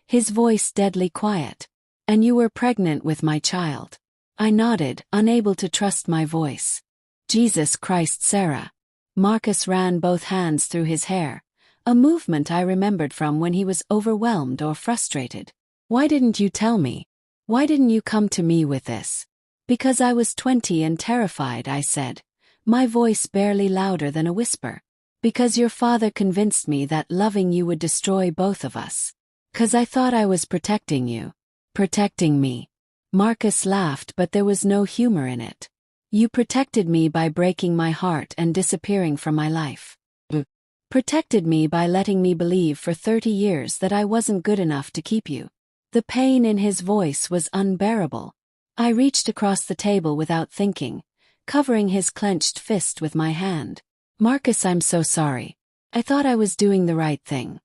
his voice deadly quiet. And you were pregnant with my child. I nodded, unable to trust my voice. Jesus Christ, Sarah. Marcus ran both hands through his hair, a movement I remembered from when he was overwhelmed or frustrated. Why didn't you tell me? Why didn't you come to me with this? Because I was 20 and terrified, I said, my voice barely louder than a whisper. Because your father convinced me that loving you would destroy both of us. 'Cause I thought I was protecting you. Protecting me. Marcus laughed, but there was no humor in it. You protected me by breaking my heart and disappearing from my life. Protected me by letting me believe for 30 years that I wasn't good enough to keep you. The pain in his voice was unbearable. I reached across the table without thinking, covering his clenched fist with my hand. Marcus, I'm so sorry. I thought I was doing the right thing.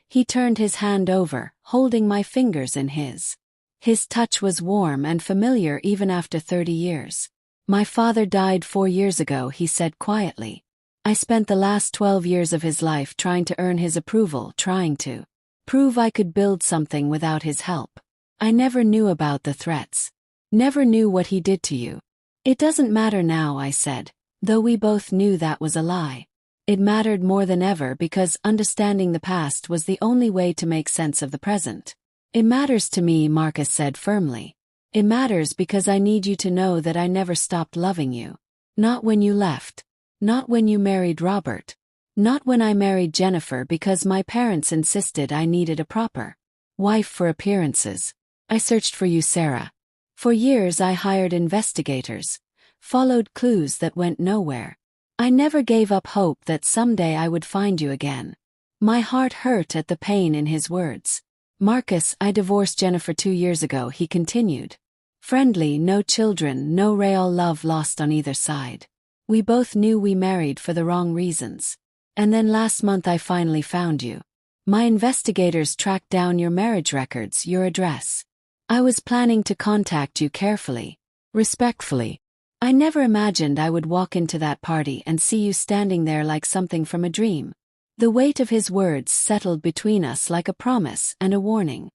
He turned his hand over, holding my fingers in his. His touch was warm and familiar even after 30 years. My father died 4 years ago, he said quietly. I spent the last 12 years of his life trying to earn his approval, trying to prove I could build something without his help. I never knew about the threats. Never knew what he did to you. It doesn't matter now, I said, though we both knew that was a lie. It mattered more than ever because understanding the past was the only way to make sense of the present. It matters to me, Marcus said firmly. It matters because I need you to know that I never stopped loving you. Not when you left. Not when you married Robert. Not when I married Jennifer because my parents insisted I needed a proper wife for appearances. I searched for you, Sarah. For years I hired investigators, followed clues that went nowhere. I never gave up hope that someday I would find you again. My heart hurt at the pain in his words. Marcus, I divorced Jennifer 2 years ago, he continued. Friendly, no children, no real love lost on either side. We both knew we married for the wrong reasons. And then last month I finally found you. My investigators tracked down your marriage records, your address. I was planning to contact you carefully, respectfully. I never imagined I would walk into that party and see you standing there like something from a dream. The weight of his words settled between us like a promise and a warning.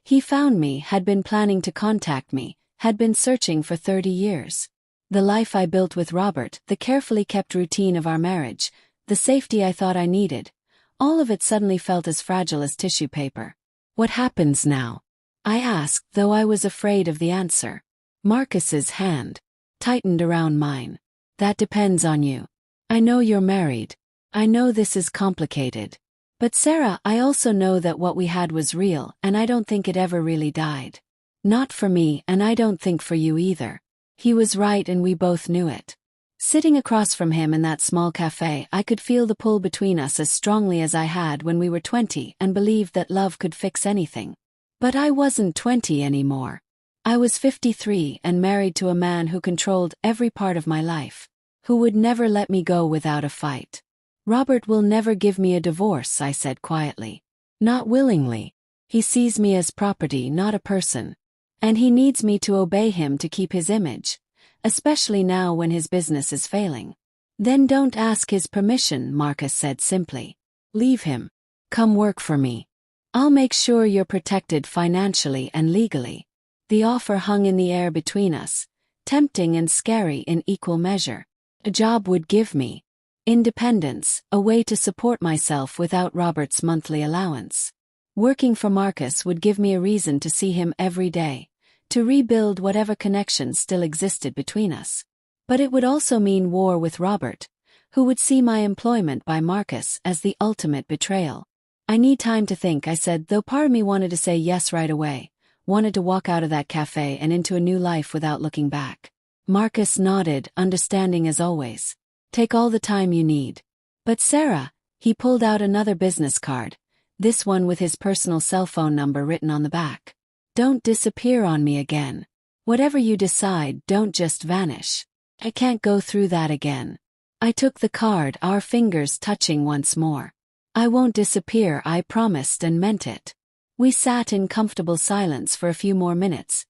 He found me, had been planning to contact me, had been searching for 30 years. The life I built with Robert, the carefully kept routine of our marriage, the safety I thought I needed, all of it suddenly felt as fragile as tissue paper. What happens now? I asked, though I was afraid of the answer. Marcus's hand tightened around mine. That depends on you. I know you're married. I know this is complicated. But Sarah, I also know that what we had was real, and I don't think it ever really died. Not for me, and I don't think for you either. He was right, and we both knew it. Sitting across from him in that small cafe, I could feel the pull between us as strongly as I had when we were 20 and believed that love could fix anything. But I wasn't 20 anymore. I was 53 and married to a man who controlled every part of my life, who would never let me go without a fight. Robert will never give me a divorce, I said quietly. Not willingly. He sees me as property, not a person. And he needs me to obey him to keep his image, especially now when his business is failing. Then don't ask his permission, Marcus said simply. Leave him. Come work for me. I'll make sure you're protected financially and legally. The offer hung in the air between us, tempting and scary in equal measure. A job would give me independence, a way to support myself without Robert's monthly allowance. Working for Marcus would give me a reason to see him every day, to rebuild whatever connection still existed between us. But it would also mean war with Robert, who would see my employment by Marcus as the ultimate betrayal. I need time to think, I said, though part of me wanted to say yes right away, wanted to walk out of that cafe and into a new life without looking back. Marcus nodded, understanding as always. Take all the time you need. But Sarah, he pulled out another business card, this one with his personal cell phone number written on the back. Don't disappear on me again. Whatever you decide, don't just vanish. I can't go through that again. I took the card, our fingers touching once more. I won't disappear, I promised and meant it. We sat in comfortable silence for a few more minutes,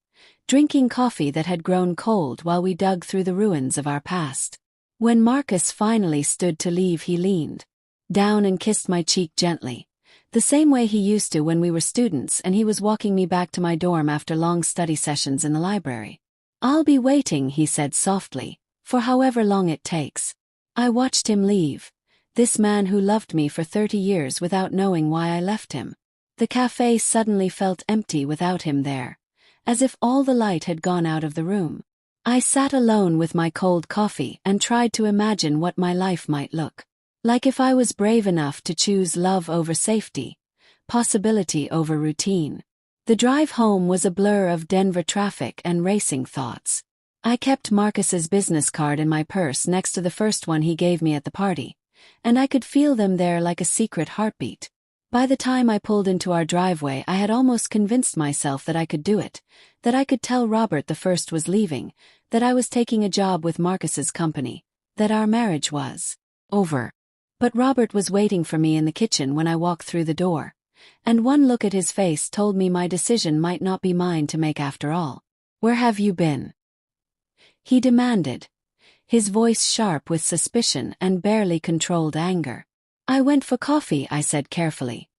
drinking coffee that had grown cold while we dug through the ruins of our past. When Marcus finally stood to leave, he leaned down and kissed my cheek gently, the same way he used to when we were students and he was walking me back to my dorm after long study sessions in the library. I'll be waiting, he said softly, for however long it takes. I watched him leave, this man who loved me for 30 years without knowing why I left him. The cafe suddenly felt empty without him there, as if all the light had gone out of the room. I sat alone with my cold coffee and tried to imagine what my life might look like if I was brave enough to choose love over safety, possibility over routine. The drive home was a blur of Denver traffic and racing thoughts. I kept Marcus's business card in my purse next to the first one he gave me at the party, and I could feel them there like a secret heartbeat. By the time I pulled into our driveway, I had almost convinced myself that I could do it, that I could tell Robert the first was leaving, that I was taking a job with Marcus's company, that our marriage was over. But Robert was waiting for me in the kitchen when I walked through the door, and one look at his face told me my decision might not be mine to make after all. Where have you been? he demanded, his voice sharp with suspicion and barely controlled anger. I went for coffee, I said carefully,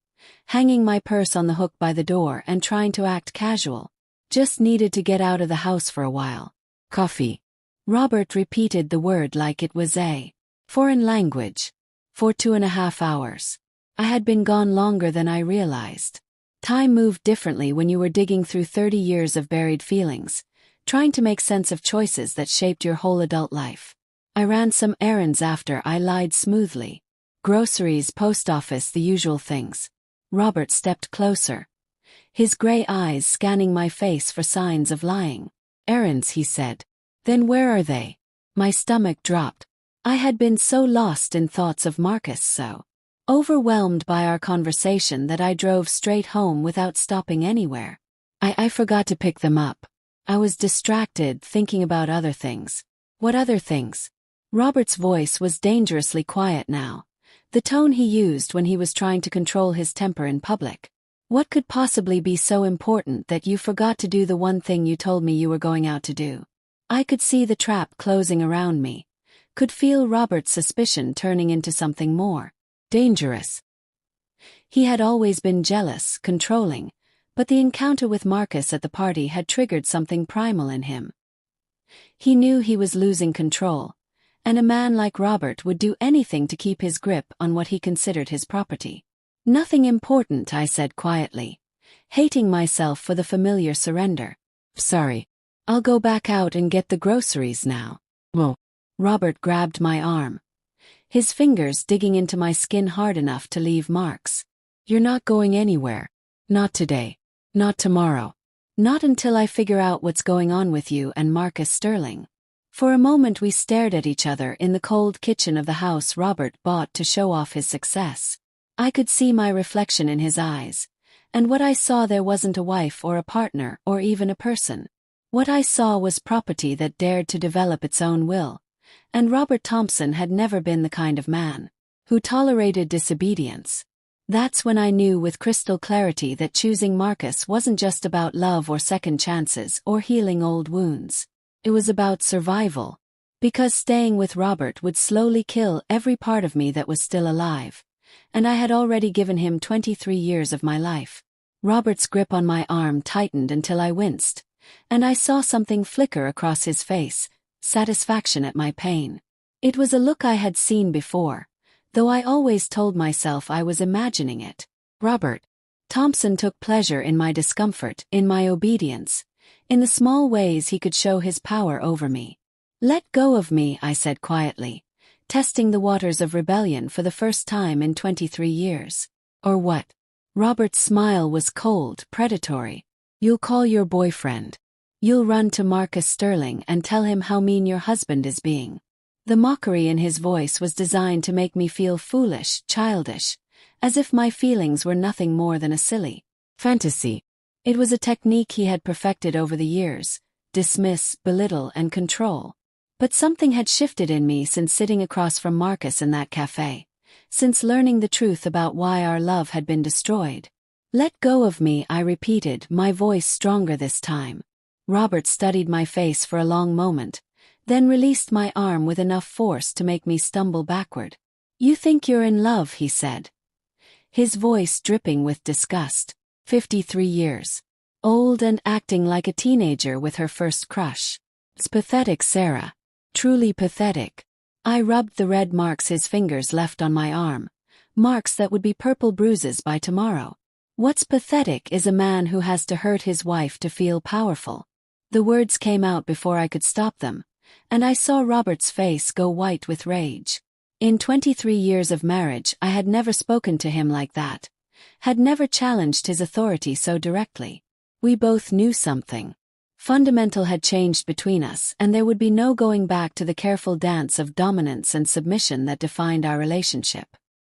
hanging my purse on the hook by the door and trying to act casual. Just needed to get out of the house for a while. Coffee. Robert repeated the word like it was a foreign language. For 2.5 hours. I had been gone longer than I realized. Time moved differently when you were digging through 30 years of buried feelings, trying to make sense of choices that shaped your whole adult life. I ran some errands after I lied smoothly. Groceries, post office, the usual things. Robert stepped closer, his gray eyes scanning my face for signs of lying. Errands, he said. Then where are they? My stomach dropped. I had been so lost in thoughts of Marcus, so overwhelmed by our conversation that I drove straight home without stopping anywhere. I forgot to pick them up. I was distracted, thinking about other things. What other things? Robert's voice was dangerously quiet now, the tone he used when he was trying to control his temper in public. What could possibly be so important that you forgot to do the one thing you told me you were going out to do? I could see the trap closing around me, could feel Robert's suspicion turning into something more dangerous. He had always been jealous, controlling, but the encounter with Marcus at the party had triggered something primal in him. He knew he was losing control, and a man like Robert would do anything to keep his grip on what he considered his property. Nothing important, I said quietly, hating myself for the familiar surrender. Sorry. I'll go back out and get the groceries now. Whoa. Robert grabbed my arm, his fingers digging into my skin hard enough to leave marks. You're not going anywhere. Not today. Not tomorrow. Not until I figure out what's going on with you and Marcus Sterling. For a moment we stared at each other in the cold kitchen of the house Robert bought to show off his success. I could see my reflection in his eyes, and what I saw there wasn't a wife or a partner or even a person. What I saw was property that dared to develop its own will, and Robert Thompson had never been the kind of man who tolerated disobedience. That's when I knew with crystal clarity that choosing Marcus wasn't just about love or second chances or healing old wounds. It was about survival, because staying with Robert would slowly kill every part of me that was still alive, and I had already given him 23 years of my life. Robert's grip on my arm tightened until I winced, and I saw something flicker across his face, satisfaction at my pain. It was a look I had seen before, though I always told myself I was imagining it. Robert Thompson took pleasure in my discomfort, in my obedience, in the small ways he could show his power over me. Let go of me, I said quietly, testing the waters of rebellion for the first time in 23 years. Or what? Robert's smile was cold, predatory. You'll call your boyfriend. You'll run to Marcus Sterling and tell him how mean your husband is being. The mockery in his voice was designed to make me feel foolish, childish, as if my feelings were nothing more than a silly fantasy. It was a technique he had perfected over the years: dismiss, belittle, and control. But something had shifted in me since sitting across from Marcus in that cafe, since learning the truth about why our love had been destroyed. Let go of me, I repeated, my voice stronger this time. Robert studied my face for a long moment, then released my arm with enough force to make me stumble backward. You think you're in love, he said, his voice dripping with disgust. 53 years. Old and acting like a teenager with her first crush. It's pathetic, Sarah. Truly pathetic. I rubbed the red marks his fingers left on my arm, marks that would be purple bruises by tomorrow. What's pathetic is a man who has to hurt his wife to feel powerful. The words came out before I could stop them, and I saw Robert's face go white with rage. In 23 years of marriage I had never spoken to him like that, had never challenged his authority so directly. We both knew something fundamental had changed between us, and there would be no going back to the careful dance of dominance and submission that defined our relationship.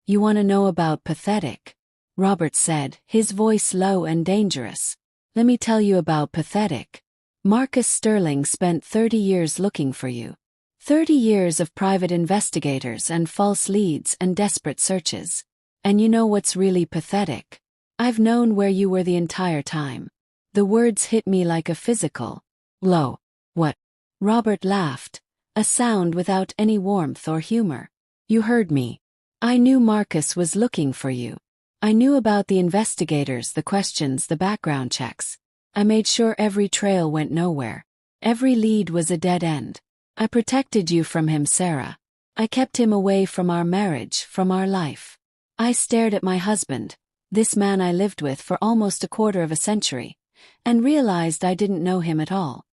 You want to know about pathetic? Robert said, his voice low and dangerous. Let me tell you about pathetic. Marcus Sterling spent 30 years looking for you. 30 years of private investigators and false leads and desperate searches. And you know what's really pathetic? I've known where you were the entire time. The words hit me like a physical blow. What? Robert laughed, a sound without any warmth or humor. You heard me. I knew Marcus was looking for you. I knew about the investigators, the questions, the background checks. I made sure every trail went nowhere. Every lead was a dead end. I protected you from him, Sarah. I kept him away from our marriage, from our life. I stared at my husband, this man I lived with for almost a quarter of a century, and realized I didn't know him at all.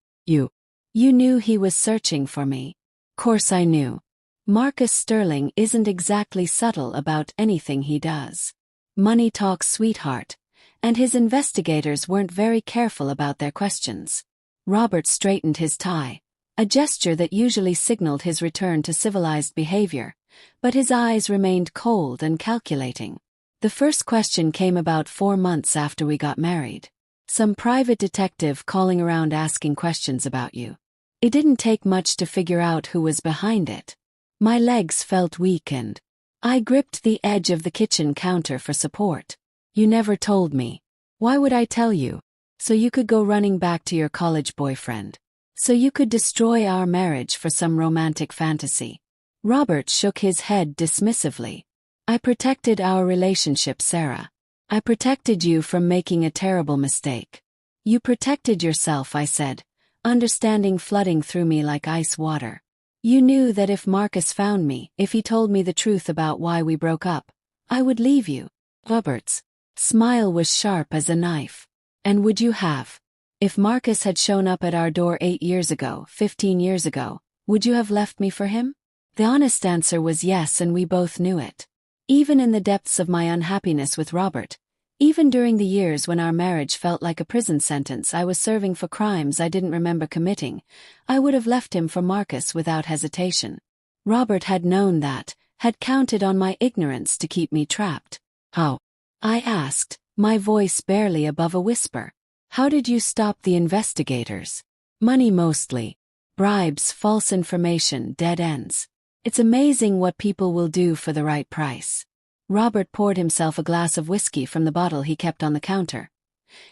You knew he was searching for me. Course I knew. Marcus Sterling isn't exactly subtle about anything he does. Money talks, sweetheart, and his investigators weren't very careful about their questions. Robert straightened his tie, a gesture that usually signaled his return to civilized behavior, but his eyes remained cold and calculating. The first question came about 4 months after we got married. Some private detective calling around asking questions about you. It didn't take much to figure out who was behind it. My legs felt weak and I gripped the edge of the kitchen counter for support. You never told me. Why would I tell you? So you could go running back to your college boyfriend. So you could destroy our marriage for some romantic fantasy. Robert shook his head dismissively. I protected our relationship, Sarah. I protected you from making a terrible mistake. You protected yourself, I said, understanding flooding through me like ice water. You knew that if Marcus found me, if he told me the truth about why we broke up, I would leave you. Robert's smile was sharp as a knife. And would you have? If Marcus had shown up at our door 8 years ago, 15 years ago, would you have left me for him? The honest answer was yes, and we both knew it. Even in the depths of my unhappiness with Robert, even during the years when our marriage felt like a prison sentence I was serving for crimes I didn't remember committing, I would have left him for Marcus without hesitation. Robert had known that, had counted on my ignorance to keep me trapped. How? I asked, my voice barely above a whisper. How did you stop the investigators? Money mostly. Bribes, false information, dead ends. It's amazing what people will do for the right price. Robert poured himself a glass of whiskey from the bottle he kept on the counter.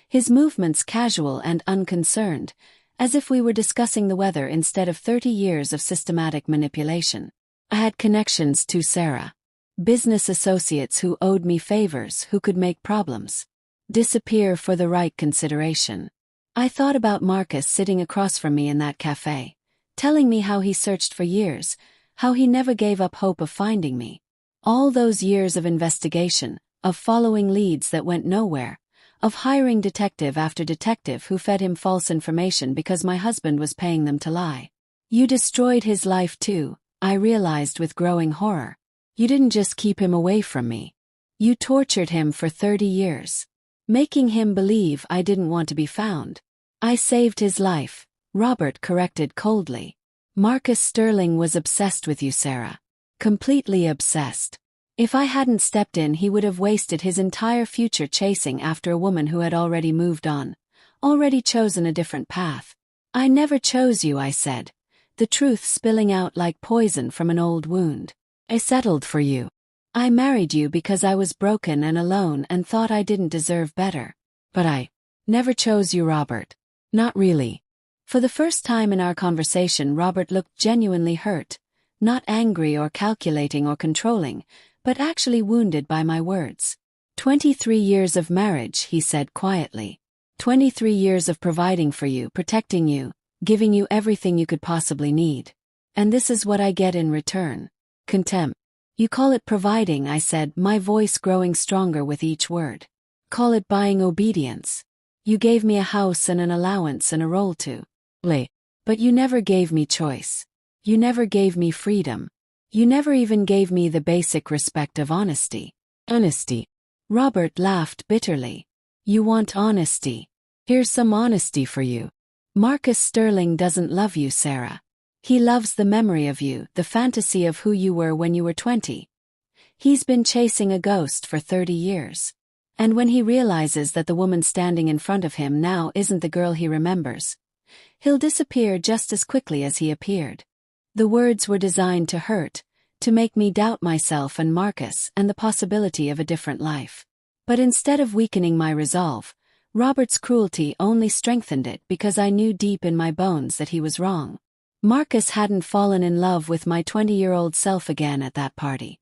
His movements casual and unconcerned, as if we were discussing the weather instead of 30 years of systematic manipulation. I had connections to Sarah. Business associates who owed me favors, who could make problems disappear for the right consideration. I thought about Marcus sitting across from me in that cafe, telling me how he searched for years, how he never gave up hope of finding me. All those years of investigation, of following leads that went nowhere, of hiring detective after detective who fed him false information because my husband was paying them to lie. You destroyed his life too, I realized with growing horror. You didn't just keep him away from me. You tortured him for 30 years. Making him believe I didn't want to be found. I saved his life, Robert corrected coldly. Marcus Sterling was obsessed with you, Sarah. Completely obsessed. If I hadn't stepped in, he would have wasted his entire future chasing after a woman who had already moved on, already chosen a different path. I never chose you, I said, the truth spilling out like poison from an old wound. I settled for you. I married you because I was broken and alone and thought I didn't deserve better. But I never chose you, Robert. Not really. For the first time in our conversation, Robert looked genuinely hurt, not angry or calculating or controlling, but actually wounded by my words. 23 years of marriage, he said quietly. 23 years of providing for you, protecting you, giving you everything you could possibly need. And this is what I get in return. Contempt. You call it providing, I said, my voice growing stronger with each word. Call it buying obedience. You gave me a house and an allowance and a role to play. But you never gave me choice. You never gave me freedom. You never even gave me the basic respect of honesty. Honesty. Robert laughed bitterly. You want honesty. Here's some honesty for you. Marcus Sterling doesn't love you, Sarah. He loves the memory of you, the fantasy of who you were when you were 20. He's been chasing a ghost for 30 years. And when he realizes that the woman standing in front of him now isn't the girl he remembers, he'll disappear just as quickly as he appeared. The words were designed to hurt, to make me doubt myself and Marcus and the possibility of a different life. But instead of weakening my resolve, Robert's cruelty only strengthened it because I knew deep in my bones that he was wrong. Marcus hadn't fallen in love with my 20-year-old self again at that party.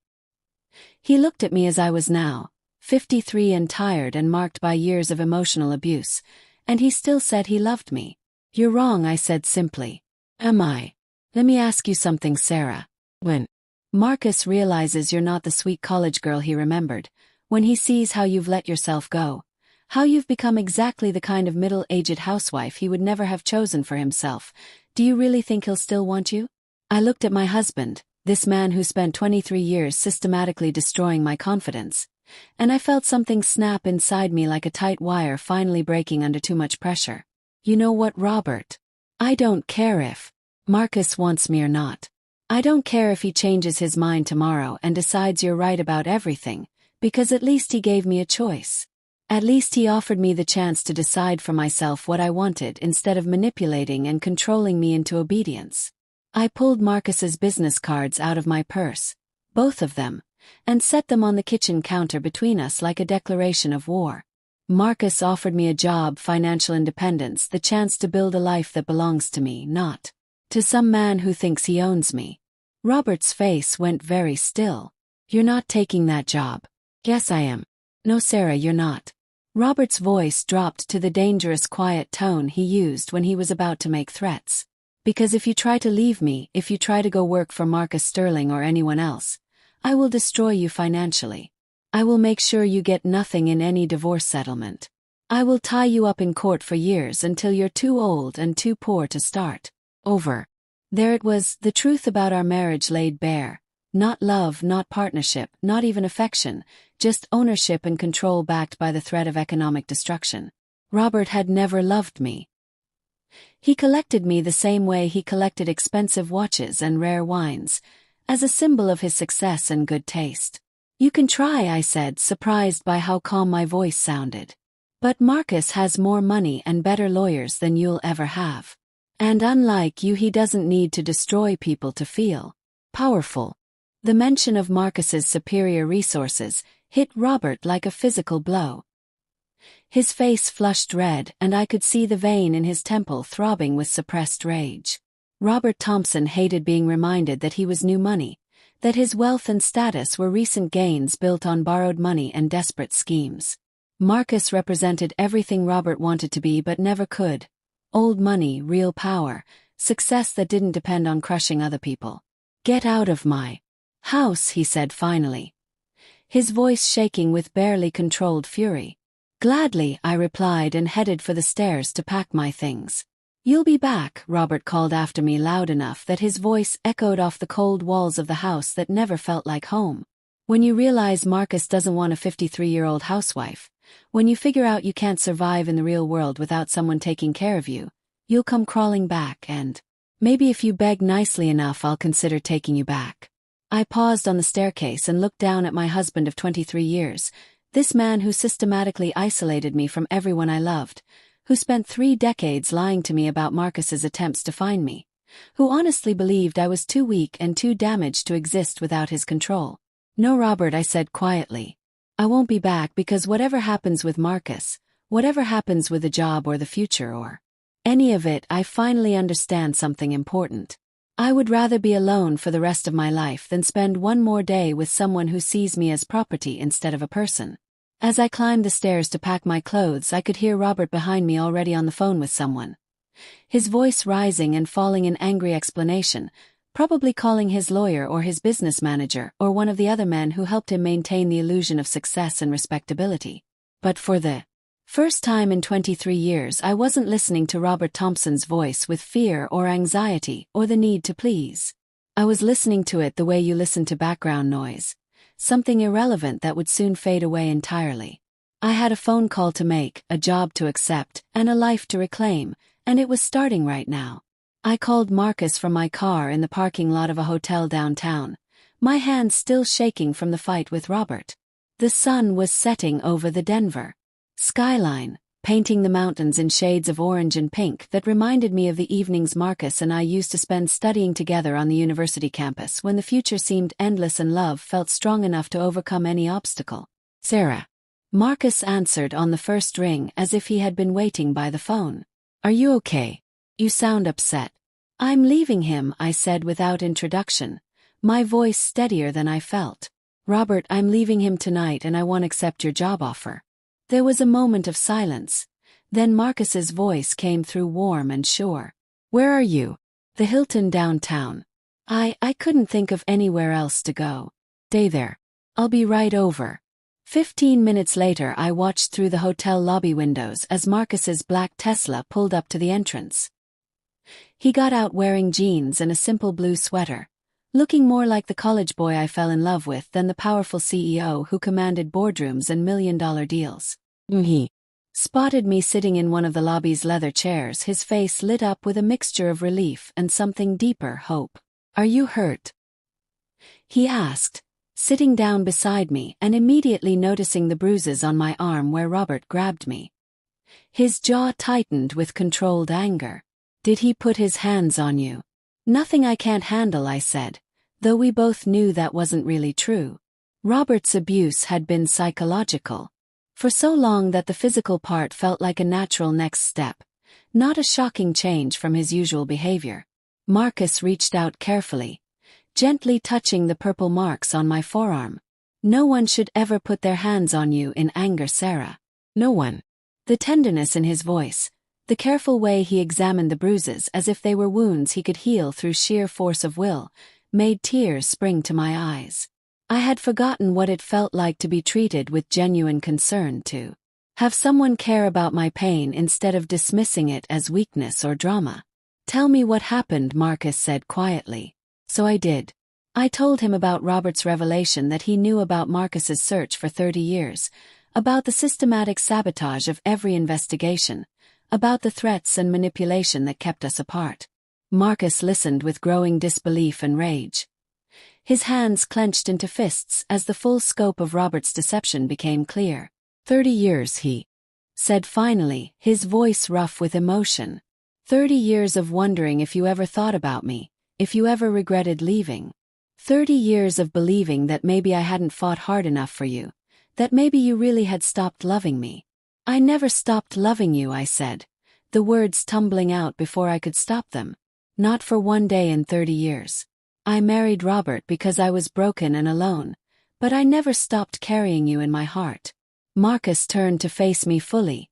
He looked at me as I was now, 53 and tired and marked by years of emotional abuse, and he still said he loved me. "You're wrong," I said simply. "Am I? Let me ask you something, Sarah. When Marcus realizes you're not the sweet college girl he remembered, when he sees how you've let yourself go, how you've become exactly the kind of middle-aged housewife he would never have chosen for himself, do you really think he'll still want you?" I looked at my husband, this man who spent 23 years systematically destroying my confidence, and I felt something snap inside me like a tight wire finally breaking under too much pressure. "You know what, Robert? I don't care if Marcus wants me or not. I don't care if he changes his mind tomorrow and decides you're right about everything, because at least he gave me a choice. At least he offered me the chance to decide for myself what I wanted instead of manipulating and controlling me into obedience." I pulled Marcus's business cards out of my purse, both of them, and set them on the kitchen counter between us like a declaration of war. Marcus offered me a job, financial independence, the chance to build a life that belongs to me, not to some man who thinks he owns me. Robert's face went very still. "You're not taking that job." "Yes, I am." "No, Sarah, you're not." Robert's voice dropped to the dangerous quiet tone he used when he was about to make threats. "Because if you try to leave me, if you try to go work for Marcus Sterling or anyone else, I will destroy you financially. I will make sure you get nothing in any divorce settlement. I will tie you up in court for years until you're too old and too poor to start over." There it was, the truth about our marriage laid bare. Not love, not partnership, not even affection, just ownership and control backed by the threat of economic destruction. Robert had never loved me. He collected me the same way he collected expensive watches and rare wines, as a symbol of his success and good taste. "You can try," I said, surprised by how calm my voice sounded. "But Marcus has more money and better lawyers than you'll ever have. And unlike you, he doesn't need to destroy people to feel powerful." The mention of Marcus's superior resources hit Robert like a physical blow. His face flushed red, and I could see the vein in his temple throbbing with suppressed rage. Robert Thompson hated being reminded that he was new money, that his wealth and status were recent gains built on borrowed money and desperate schemes. Marcus represented everything Robert wanted to be but never could. Old money, real power, success that didn't depend on crushing other people. "Get out of my house," he said finally, his voice shaking with barely controlled fury. "Gladly," I replied and headed for the stairs to pack my things. "You'll be back," Robert called after me loud enough that his voice echoed off the cold walls of the house that never felt like home. When you realize Marcus doesn't want a 53-year-old housewife, when you figure out you can't survive in the real world without someone taking care of you, you'll come crawling back, and maybe if you beg nicely enough, I'll consider taking you back. I paused on the staircase and looked down at my husband of 23 years, this man who systematically isolated me from everyone I loved, who spent 3 decades lying to me about Marcus's attempts to find me, who honestly believed I was too weak and too damaged to exist without his control. "No, Robert," I said quietly. "I won't be back because whatever happens with Marcus, whatever happens with the job or the future or any of it, I finally understand something important. I would rather be alone for the rest of my life than spend one more day with someone who sees me as property instead of a person." As I climbed the stairs to pack my clothes, I could hear Robert behind me already on the phone with someone, his voice rising and falling in angry explanation, probably calling his lawyer or his business manager or one of the other men who helped him maintain the illusion of success and respectability. But for the first time in 23 years, I wasn't listening to Robert Thompson's voice with fear or anxiety or the need to please. I was listening to it the way you listen to background noise, something irrelevant that would soon fade away entirely. I had a phone call to make, a job to accept, and a life to reclaim, and it was starting right now. I called Marcus from my car in the parking lot of a hotel downtown, my hands still shaking from the fight with Robert. The sun was setting over the Denver skyline, painting the mountains in shades of orange and pink that reminded me of the evenings Marcus and I used to spend studying together on the university campus when the future seemed endless and love felt strong enough to overcome any obstacle. "Sarah." Marcus answered on the first ring as if he had been waiting by the phone. "Are you okay? You sound upset." I'm leaving him, I said without introduction, my voice steadier than I felt. Robert, I'm leaving him tonight and I won't accept your job offer. There was a moment of silence. Then Marcus's voice came through warm and sure. Where are you? The Hilton downtown. I couldn't think of anywhere else to go. Stay there. I'll be right over. 15 minutes later I watched through the hotel lobby windows as Marcus's black Tesla pulled up to the entrance. He got out wearing jeans and a simple blue sweater, looking more like the college boy I fell in love with than the powerful CEO who commanded boardrooms and million-dollar deals. He spotted me sitting in one of the lobby's leather chairs, his face lit up with a mixture of relief and something deeper, hope. Are you hurt? He asked, sitting down beside me and immediately noticing the bruises on my arm where Robert grabbed me. His jaw tightened with controlled anger. Did he put his hands on you? Nothing I can't handle, I said, though we both knew that wasn't really true. Robert's abuse had been psychological. For so long that the physical part felt like a natural next step, not a shocking change from his usual behavior. Marcus reached out carefully, gently touching the purple marks on my forearm. No one should ever put their hands on you in anger, Sarah. No one. The tenderness in his voice, the careful way he examined the bruises as if they were wounds he could heal through sheer force of will, made tears spring to my eyes. I had forgotten what it felt like to be treated with genuine concern, to have someone care about my pain instead of dismissing it as weakness or drama. Tell me what happened, Marcus said quietly. So I did. I told him about Robert's revelation that he knew about Marcus's search for 30 years, about the systematic sabotage of every investigation, about the threats and manipulation that kept us apart. Marcus listened with growing disbelief and rage. His hands clenched into fists as the full scope of Robert's deception became clear. 30 years, he said finally, his voice rough with emotion. 30 years of wondering if you ever thought about me, if you ever regretted leaving. 30 years of believing that maybe I hadn't fought hard enough for you, that maybe you really had stopped loving me. I never stopped loving you, I said, the words tumbling out before I could stop them. Not for one day in 30 years. I married Robert because I was broken and alone, but I never stopped carrying you in my heart. Marcus turned to face me fully,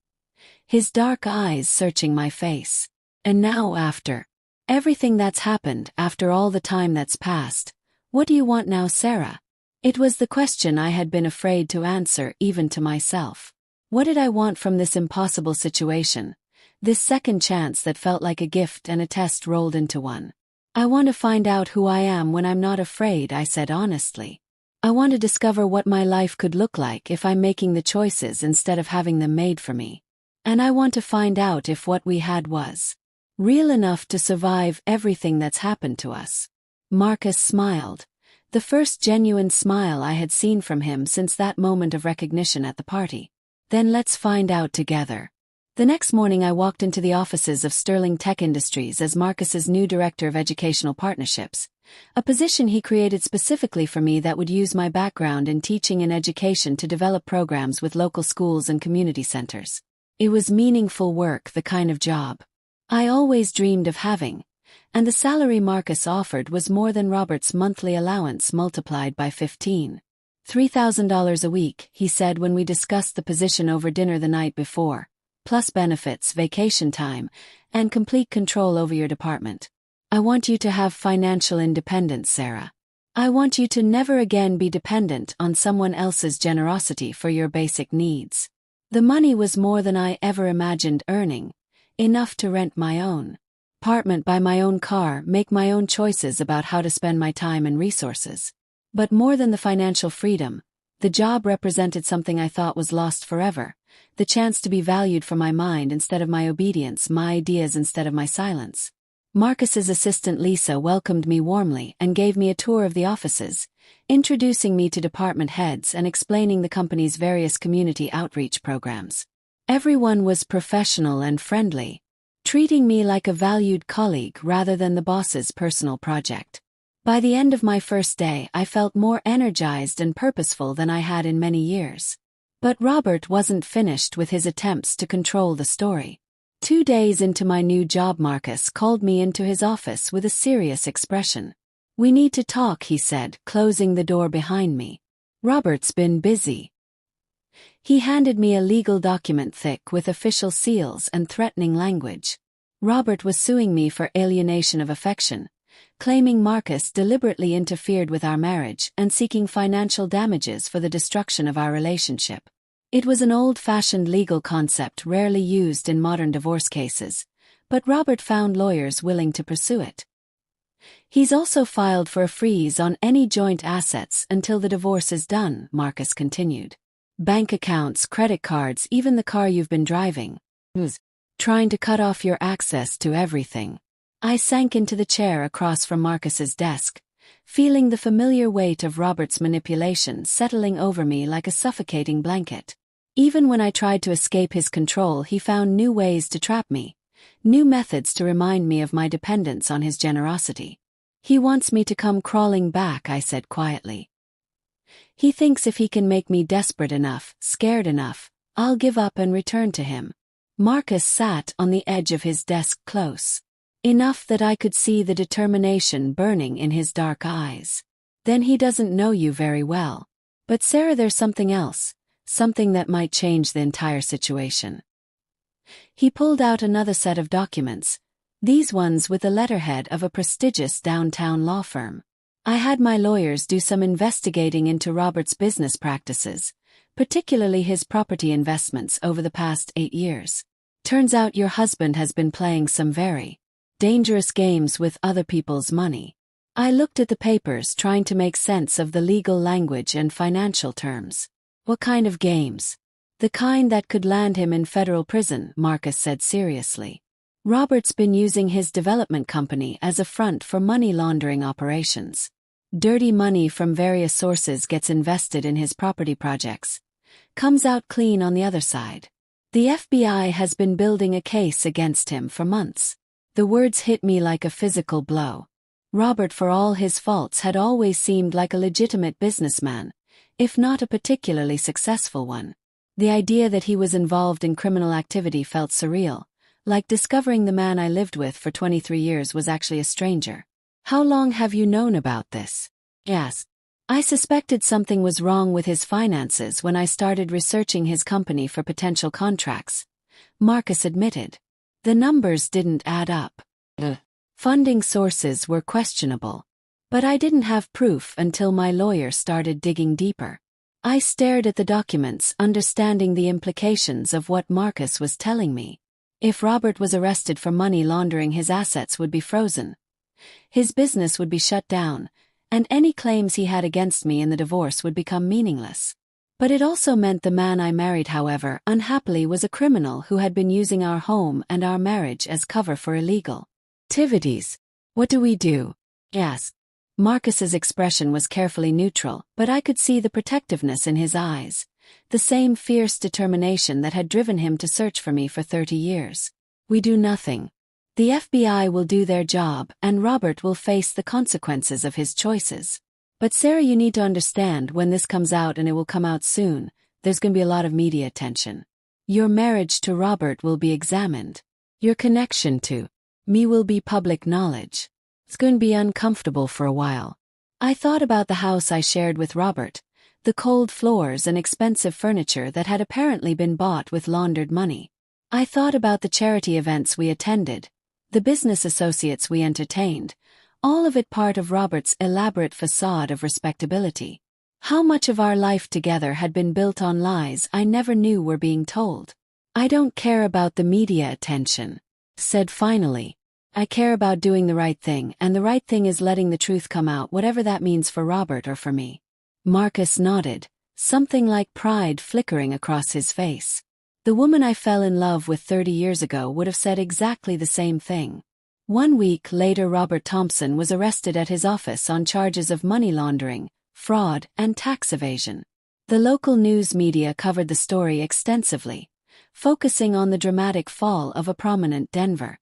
his dark eyes searching my face. And now after everything that's happened, after all the time that's passed, what do you want now, Sarah? It was the question I had been afraid to answer even to myself. What did I want from this impossible situation? This second chance that felt like a gift and a test rolled into one. I want to find out who I am when I'm not afraid, I said honestly. I want to discover what my life could look like if I'm making the choices instead of having them made for me. And I want to find out if what we had was real enough to survive everything that's happened to us. Marcus smiled, the first genuine smile I had seen from him since that moment of recognition at the party. Then let's find out together. The next morning I walked into the offices of Sterling Tech Industries as Marcus's new Director of Educational Partnerships, a position he created specifically for me that would use my background in teaching and education to develop programs with local schools and community centers. It was meaningful work, the kind of job I always dreamed of having, and the salary Marcus offered was more than Robert's monthly allowance multiplied by 15. $3,000 a week, he said when we discussed the position over dinner the night before, plus benefits, vacation time, and complete control over your department. I want you to have financial independence, Sarah. I want you to never again be dependent on someone else's generosity for your basic needs. The money was more than I ever imagined earning, enough to rent my own apartment, buy my own car, make my own choices about how to spend my time and resources. But more than the financial freedom, the job represented something I thought was lost forever, the chance to be valued for my mind instead of my obedience, my ideas instead of my silence. Marcus's assistant Lisa welcomed me warmly and gave me a tour of the offices, introducing me to department heads and explaining the company's various community outreach programs. Everyone was professional and friendly, treating me like a valued colleague rather than the boss's personal project. By the end of my first day, I felt more energized and purposeful than I had in many years. But Robert wasn't finished with his attempts to control the story. 2 days into my new job, Marcus called me into his office with a serious expression. "We need to talk," he said, closing the door behind me. "Robert's been busy." He handed me a legal document thick with official seals and threatening language. Robert was suing me for alienation of affection, claiming Marcus deliberately interfered with our marriage and seeking financial damages for the destruction of our relationship. It was an old-fashioned legal concept rarely used in modern divorce cases, but Robert found lawyers willing to pursue it. "He's also filed for a freeze on any joint assets until the divorce is done," Marcus continued. "Bank accounts, credit cards, even the car you've been driving. He's trying to cut off your access to everything." I sank into the chair across from Marcus's desk, feeling the familiar weight of Robert's manipulation settling over me like a suffocating blanket. Even when I tried to escape his control, he found new ways to trap me, new methods to remind me of my dependence on his generosity. "He wants me to come crawling back," I said quietly. "He thinks if he can make me desperate enough, scared enough, I'll give up and return to him." Marcus sat on the edge of his desk close enough that I could see the determination burning in his dark eyes. "Then he doesn't know you very well. But Sarah, there's something else, something that might change the entire situation." He pulled out another set of documents, these ones with the letterhead of a prestigious downtown law firm. "I had my lawyers do some investigating into Robert's business practices, particularly his property investments over the past 8 years. Turns out your husband has been playing some very dangerous games with other people's money." I looked at the papers, trying to make sense of the legal language and financial terms. "What kind of games?" "The kind that could land him in federal prison," Marcus said seriously. "Robert's been using his development company as a front for money laundering operations. Dirty money from various sources gets invested in his property projects, comes out clean on the other side. The FBI has been building a case against him for months." The words hit me like a physical blow. Robert, for all his faults, had always seemed like a legitimate businessman, if not a particularly successful one. The idea that he was involved in criminal activity felt surreal, like discovering the man I lived with for 23 years was actually a stranger. "How long have you known about this?" "Yes. I suspected something was wrong with his finances when I started researching his company for potential contracts," Marcus admitted. "The numbers didn't add up. The funding sources were questionable. But I didn't have proof until my lawyer started digging deeper." I stared at the documents, understanding the implications of what Marcus was telling me. If Robert was arrested for money laundering, his assets would be frozen. His business would be shut down, and any claims he had against me in the divorce would become meaningless. But it also meant the man I married, however unhappily, was a criminal who had been using our home and our marriage as cover for illegal activities. "What do we do?" I asked. Marcus's expression was carefully neutral, but I could see the protectiveness in his eyes, the same fierce determination that had driven him to search for me for 30 years. "We do nothing. The FBI will do their job, and Robert will face the consequences of his choices. But Sarah, you need to understand, when this comes out, and it will come out soon, there's going to be a lot of media attention. Your marriage to Robert will be examined. Your connection to me will be public knowledge. It's going to be uncomfortable for a while." I thought about the house I shared with Robert, the cold floors and expensive furniture that had apparently been bought with laundered money. I thought about the charity events we attended, the business associates we entertained, all of it part of Robert's elaborate facade of respectability. How much of our life together had been built on lies I never knew were being told. "I don't care about the media attention," said finally. "I care about doing the right thing, and the right thing is letting the truth come out, whatever that means for Robert or for me." Marcus nodded, something like pride flickering across his face. The woman I fell in love with 30 years ago would have said exactly the same thing. 1 week later, Robert Thompson was arrested at his office on charges of money laundering, fraud, and tax evasion. The local news media covered the story extensively, focusing on the dramatic fall of a prominent Denver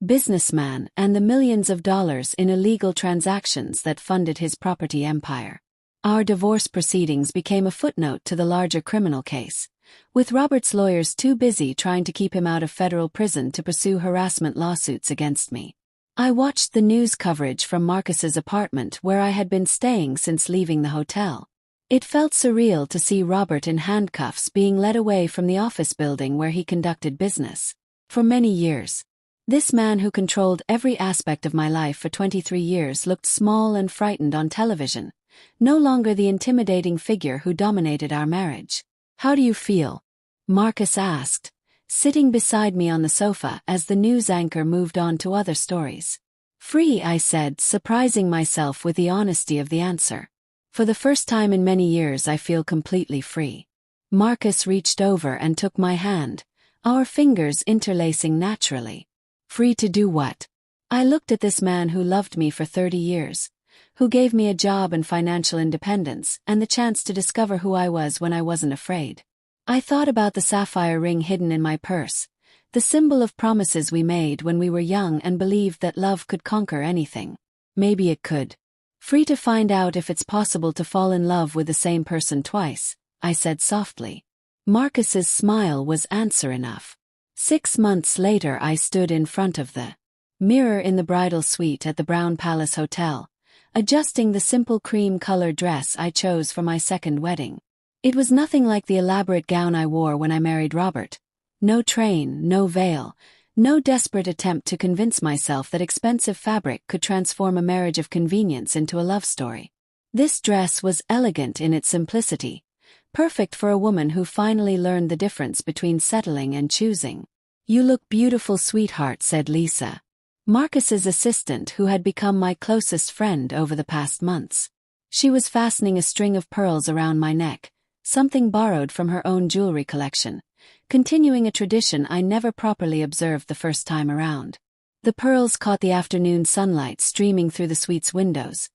businessman and the millions of dollars in illegal transactions that funded his property empire. Our divorce proceedings became a footnote to the larger criminal case, with Robert's lawyers too busy trying to keep him out of federal prison to pursue harassment lawsuits against me. I watched the news coverage from Marcus's apartment where I had been staying since leaving the hotel. It felt surreal to see Robert in handcuffs being led away from the office building where he conducted business. For many years, this man who controlled every aspect of my life for 23 years looked small and frightened on television, no longer the intimidating figure who dominated our marriage. "How do you feel?" Marcus asked, sitting beside me on the sofa as the news anchor moved on to other stories. "Free," I said, surprising myself with the honesty of the answer. "For the first time in many years I feel completely free." Marcus reached over and took my hand, our fingers interlacing naturally. "Free to do what?" I looked at this man who loved me for 30 years, who gave me a job and financial independence and the chance to discover who I was when I wasn't afraid. I thought about the sapphire ring hidden in my purse, the symbol of promises we made when we were young and believed that love could conquer anything. Maybe it could. "Free to find out if it's possible to fall in love with the same person twice," I said softly. Marcus's smile was answer enough. 6 months later I stood in front of the mirror in the bridal suite at the Brown Palace Hotel, adjusting the simple cream-colored dress I chose for my second wedding. It was nothing like the elaborate gown I wore when I married Robert. No train, no veil, no desperate attempt to convince myself that expensive fabric could transform a marriage of convenience into a love story. This dress was elegant in its simplicity, perfect for a woman who finally learned the difference between settling and choosing. "You look beautiful, sweetheart," said Lisa, Marcus's assistant who had become my closest friend over the past months. She was fastening a string of pearls around my neck, something borrowed from her own jewelry collection, continuing a tradition I never properly observed the first time around. The pearls caught the afternoon sunlight streaming through the suite's windows,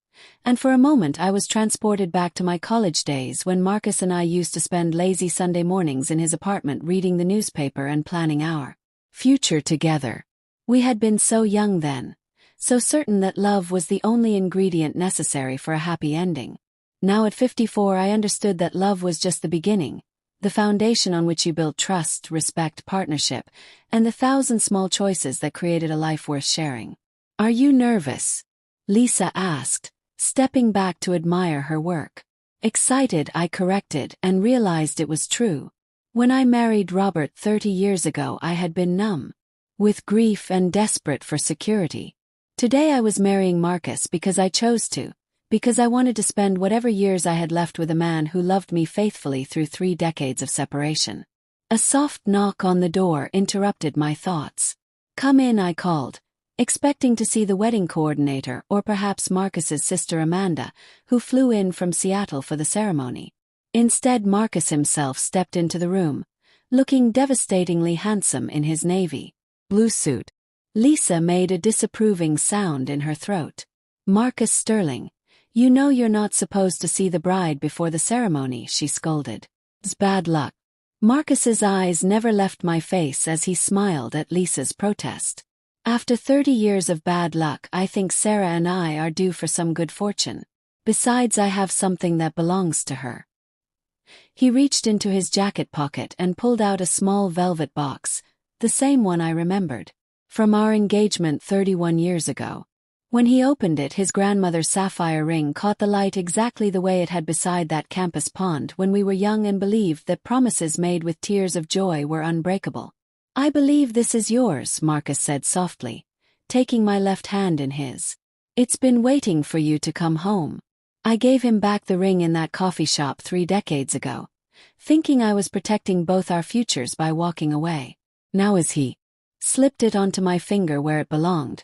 and for a moment I was transported back to my college days when Marcus and I used to spend lazy Sunday mornings in his apartment reading the newspaper and planning our future together. We had been so young then, so certain that love was the only ingredient necessary for a happy ending. Now at 54 I understood that love was just the beginning, the foundation on which you built trust, respect, partnership, and the thousand small choices that created a life worth sharing. "Are you nervous?" Lisa asked, stepping back to admire her work. Excited, I corrected and realized it was true. When I married Robert 30 years ago I had been numb with grief and desperate for security. Today I was marrying Marcus because I chose to, because I wanted to spend whatever years I had left with a man who loved me faithfully through 3 decades of separation. A soft knock on the door interrupted my thoughts. "Come in," I called, expecting to see the wedding coordinator or perhaps Marcus's sister Amanda, who flew in from Seattle for the ceremony. Instead, Marcus himself stepped into the room, looking devastatingly handsome in his navy blue suit. Lisa made a disapproving sound in her throat. "Marcus Sterling, you know you're not supposed to see the bride before the ceremony," she scolded. "It's bad luck." Marcus's eyes never left my face as he smiled at Lisa's protest. "After 30 years of bad luck, I think Sarah and I are due for some good fortune. Besides, I have something that belongs to her." He reached into his jacket pocket and pulled out a small velvet box, the same one I remembered from our engagement 31 years ago. When he opened it, his grandmother's sapphire ring caught the light exactly the way it had beside that campus pond when we were young and believed that promises made with tears of joy were unbreakable. "I believe this is yours," Marcus said softly, taking my left hand in his. "It's been waiting for you to come home." I gave him back the ring in that coffee shop 3 decades ago, thinking I was protecting both our futures by walking away. Now as he slipped it onto my finger where it belonged,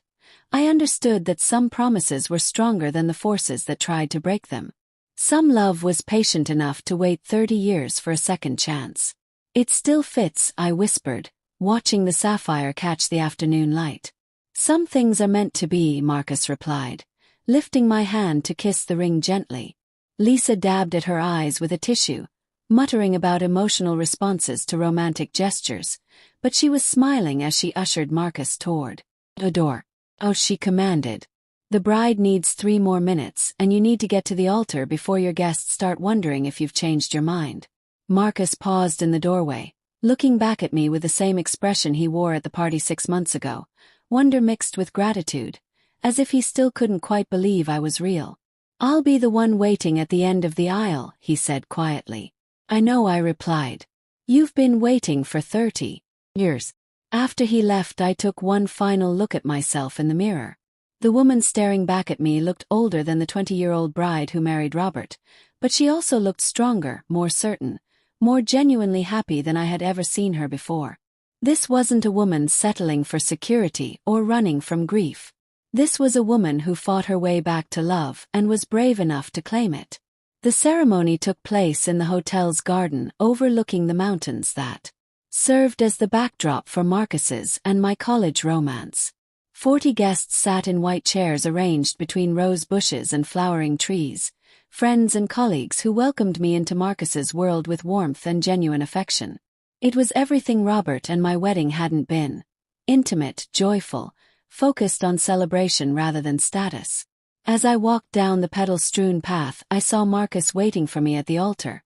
I understood that some promises were stronger than the forces that tried to break them. Some love was patient enough to wait 30 years for a second chance. "It still fits," I whispered, watching the sapphire catch the afternoon light. "Some things are meant to be," Marcus replied, lifting my hand to kiss the ring gently. Lisa dabbed at her eyes with a tissue, muttering about emotional responses to romantic gestures, but she was smiling as she ushered Marcus toward the door. "Oh," she commanded. "The bride needs 3 more minutes, and you need to get to the altar before your guests start wondering if you've changed your mind." Marcus paused in the doorway, looking back at me with the same expression he wore at the party 6 months ago, wonder mixed with gratitude, as if he still couldn't quite believe I was real. "I'll be the one waiting at the end of the aisle," he said quietly. "I know," I replied. "You've been waiting for 30 years. After he left, I took one final look at myself in the mirror. The woman staring back at me looked older than the 20-year-old bride who married Robert, but she also looked stronger, more certain, more genuinely happy than I had ever seen her before. This wasn't a woman settling for security or running from grief. This was a woman who fought her way back to love and was brave enough to claim it. The ceremony took place in the hotel's garden overlooking the mountains that served as the backdrop for Marcus's and my college romance. 40 guests sat in white chairs arranged between rose bushes and flowering trees, friends and colleagues who welcomed me into Marcus's world with warmth and genuine affection. It was everything Robert and my wedding hadn't been: intimate, joyful, focused on celebration rather than status. As I walked down the petal-strewn path, I saw Marcus waiting for me at the altar,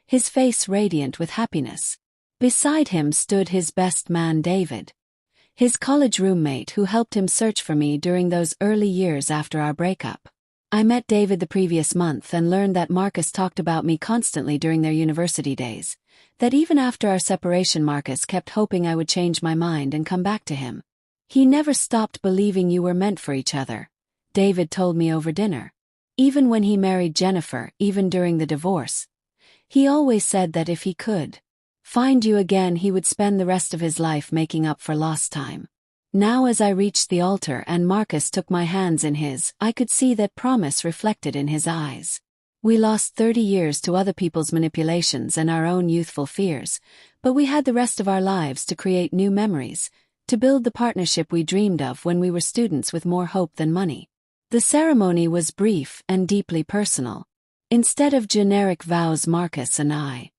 his face radiant with happiness. Beside him stood his best man David, his college roommate who helped him search for me during those early years after our breakup. I met David the previous month and learned that Marcus talked about me constantly during their university days, that even after our separation Marcus kept hoping I would change my mind and come back to him. "He never stopped believing you were meant for each other," David told me over dinner. "Even when he married Jennifer, even during the divorce, he always said that if he could find you again, he would spend the rest of his life making up for lost time." Now as I reached the altar and Marcus took my hands in his, I could see that promise reflected in his eyes. We lost 30 years to other people's manipulations and our own youthful fears, but we had the rest of our lives to create new memories, to build the partnership we dreamed of when we were students with more hope than money. The ceremony was brief and deeply personal. Instead of generic vows, Marcus and I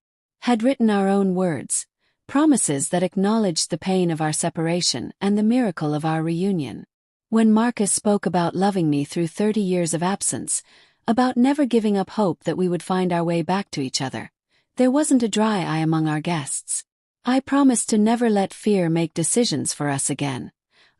had written our own words, promises that acknowledged the pain of our separation and the miracle of our reunion. When Marcus spoke about loving me through 30 years of absence, about never giving up hope that we would find our way back to each other, there wasn't a dry eye among our guests. "I promised to never let fear make decisions for us again,"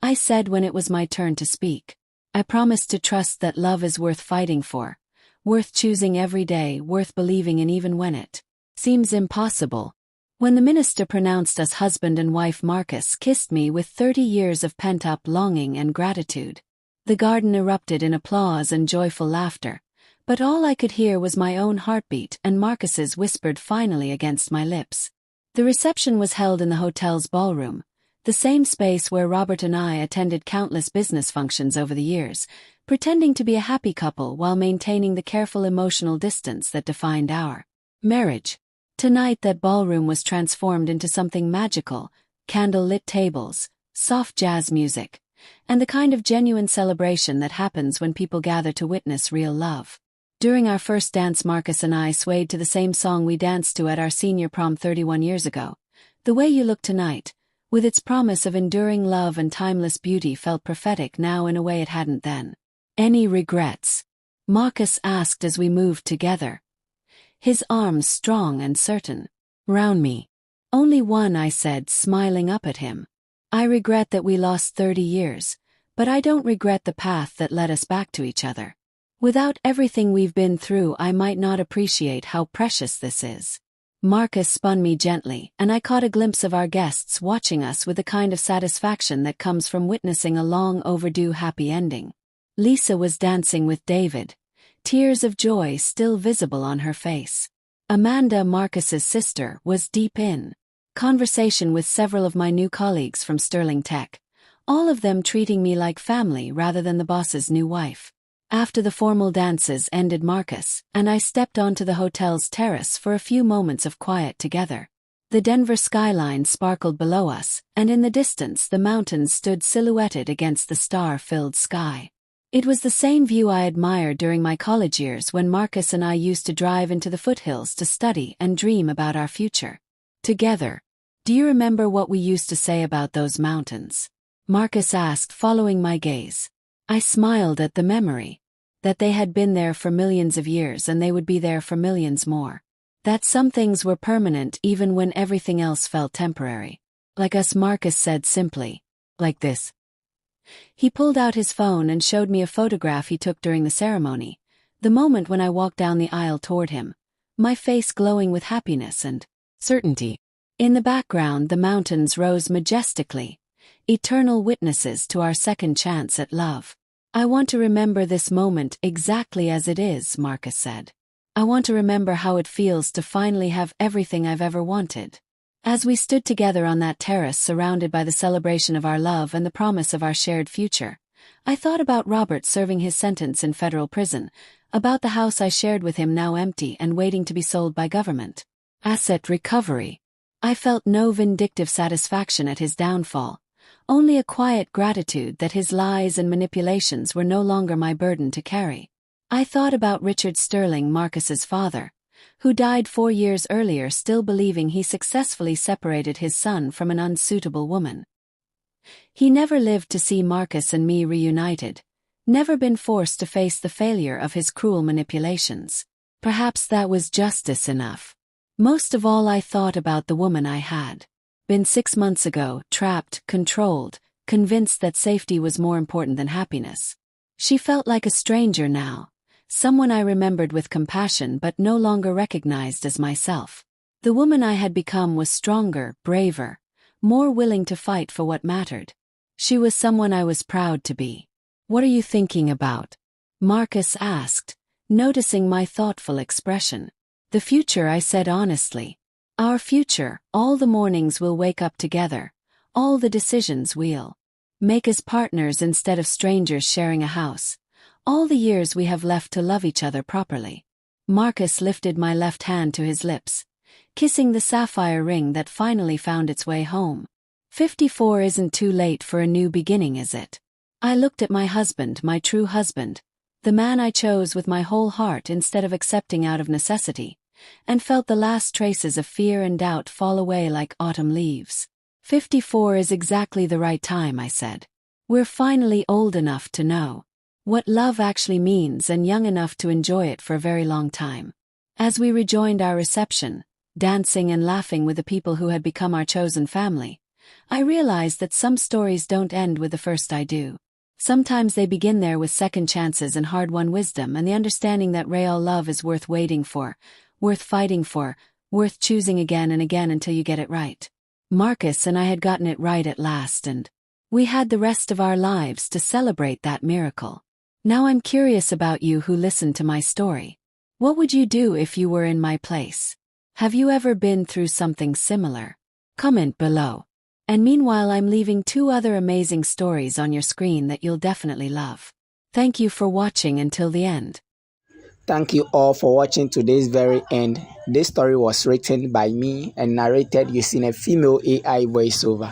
I said when it was my turn to speak. "I promised to trust that love is worth fighting for, worth choosing every day, worth believing in even when it seems impossible." When the minister pronounced us husband and wife, Marcus kissed me with 30 years of pent-up longing and gratitude. The garden erupted in applause and joyful laughter, but all I could hear was my own heartbeat and Marcus's whispered finally against my lips. The reception was held in the hotel's ballroom, the same space where Robert and I attended countless business functions over the years, pretending to be a happy couple while maintaining the careful emotional distance that defined our marriage. Tonight that ballroom was transformed into something magical: candle-lit tables, soft jazz music, and the kind of genuine celebration that happens when people gather to witness real love. During our first dance, Marcus and I swayed to the same song we danced to at our senior prom 31 years ago. "The Way You Look Tonight," with its promise of enduring love and timeless beauty, felt prophetic now in a way it hadn't then. "Any regrets?" Marcus asked as we moved together, his arms strong and certain round me. "Only one," I said, smiling up at him. "I regret that we lost 30 years, but I don't regret the path that led us back to each other. Without everything we've been through, I might not appreciate how precious this is." Marcus spun me gently, and I caught a glimpse of our guests watching us with the kind of satisfaction that comes from witnessing a long overdue happy ending. Lisa was dancing with David, tears of joy still visible on her face. Amanda, Marcus's sister, was deep in conversation with several of my new colleagues from Sterling Tech, all of them treating me like family rather than the boss's new wife. After the formal dances ended, Marcus and I stepped onto the hotel's terrace for a few moments of quiet together. The Denver skyline sparkled below us, and in the distance the mountains stood silhouetted against the star-filled sky. It was the same view I admired during my college years when Marcus and I used to drive into the foothills to study and dream about our future together. "Do you remember what we used to say about those mountains?" Marcus asked, following my gaze. I smiled at the memory that they had been there for millions of years and they would be there for millions more. That some things were permanent even when everything else felt temporary. Like us, Marcus said simply. Like this. He pulled out his phone and showed me a photograph he took during the ceremony, the moment when I walked down the aisle toward him, my face glowing with happiness and certainty. In the background, the mountains rose majestically, eternal witnesses to our second chance at love. I want to remember this moment exactly as it is, Marcus said. I want to remember how it feels to finally have everything I've ever wanted. As we stood together on that terrace surrounded by the celebration of our love and the promise of our shared future, I thought about Robert serving his sentence in federal prison, about the house I shared with him now empty and waiting to be sold by government. Asset recovery. I felt no vindictive satisfaction at his downfall, only a quiet gratitude that his lies and manipulations were no longer my burden to carry. I thought about Richard Sterling, Marcus's father, who died 4 years earlier, still believing he successfully separated his son from an unsuitable woman. He never lived to see Marcus and me reunited, never been forced to face the failure of his cruel manipulations. Perhaps that was justice enough. Most of all, I thought about the woman I had been 6 months ago, trapped, controlled, convinced that safety was more important than happiness. She felt like a stranger now, someone I remembered with compassion but no longer recognized as myself. The woman I had become was stronger, braver, more willing to fight for what mattered. She was someone I was proud to be. "What are you thinking about?" Marcus asked, noticing my thoughtful expression. "The future," I said honestly. "Our future, all the mornings we'll wake up together, all the decisions we'll make as partners instead of strangers sharing a house, all the years we have left to love each other properly." Marcus lifted my left hand to his lips, kissing the sapphire ring that finally found its way home. 54 isn't too late for a new beginning, is it? I looked at my husband, my true husband, the man I chose with my whole heart instead of accepting out of necessity, and felt the last traces of fear and doubt fall away like autumn leaves. 54 is exactly the right time, I said. We're finally old enough to know what love actually means and young enough to enjoy it for a very long time. As we rejoined our reception, dancing and laughing with the people who had become our chosen family, I realized that some stories don't end with the first "I do." Sometimes they begin there with second chances and hard-won wisdom and the understanding that real love is worth waiting for, worth fighting for, worth choosing again and again until you get it right. Marcus and I had gotten it right at last, and we had the rest of our lives to celebrate that miracle. Now I'm curious about you who listened to my story. What would you do if you were in my place? Have you ever been through something similar? Comment below. And meanwhile, I'm leaving 2 other amazing stories on your screen that you'll definitely love. Thank you for watching until the end. Thank you all for watching to this very end. This story was written by me and narrated using a female AI voiceover.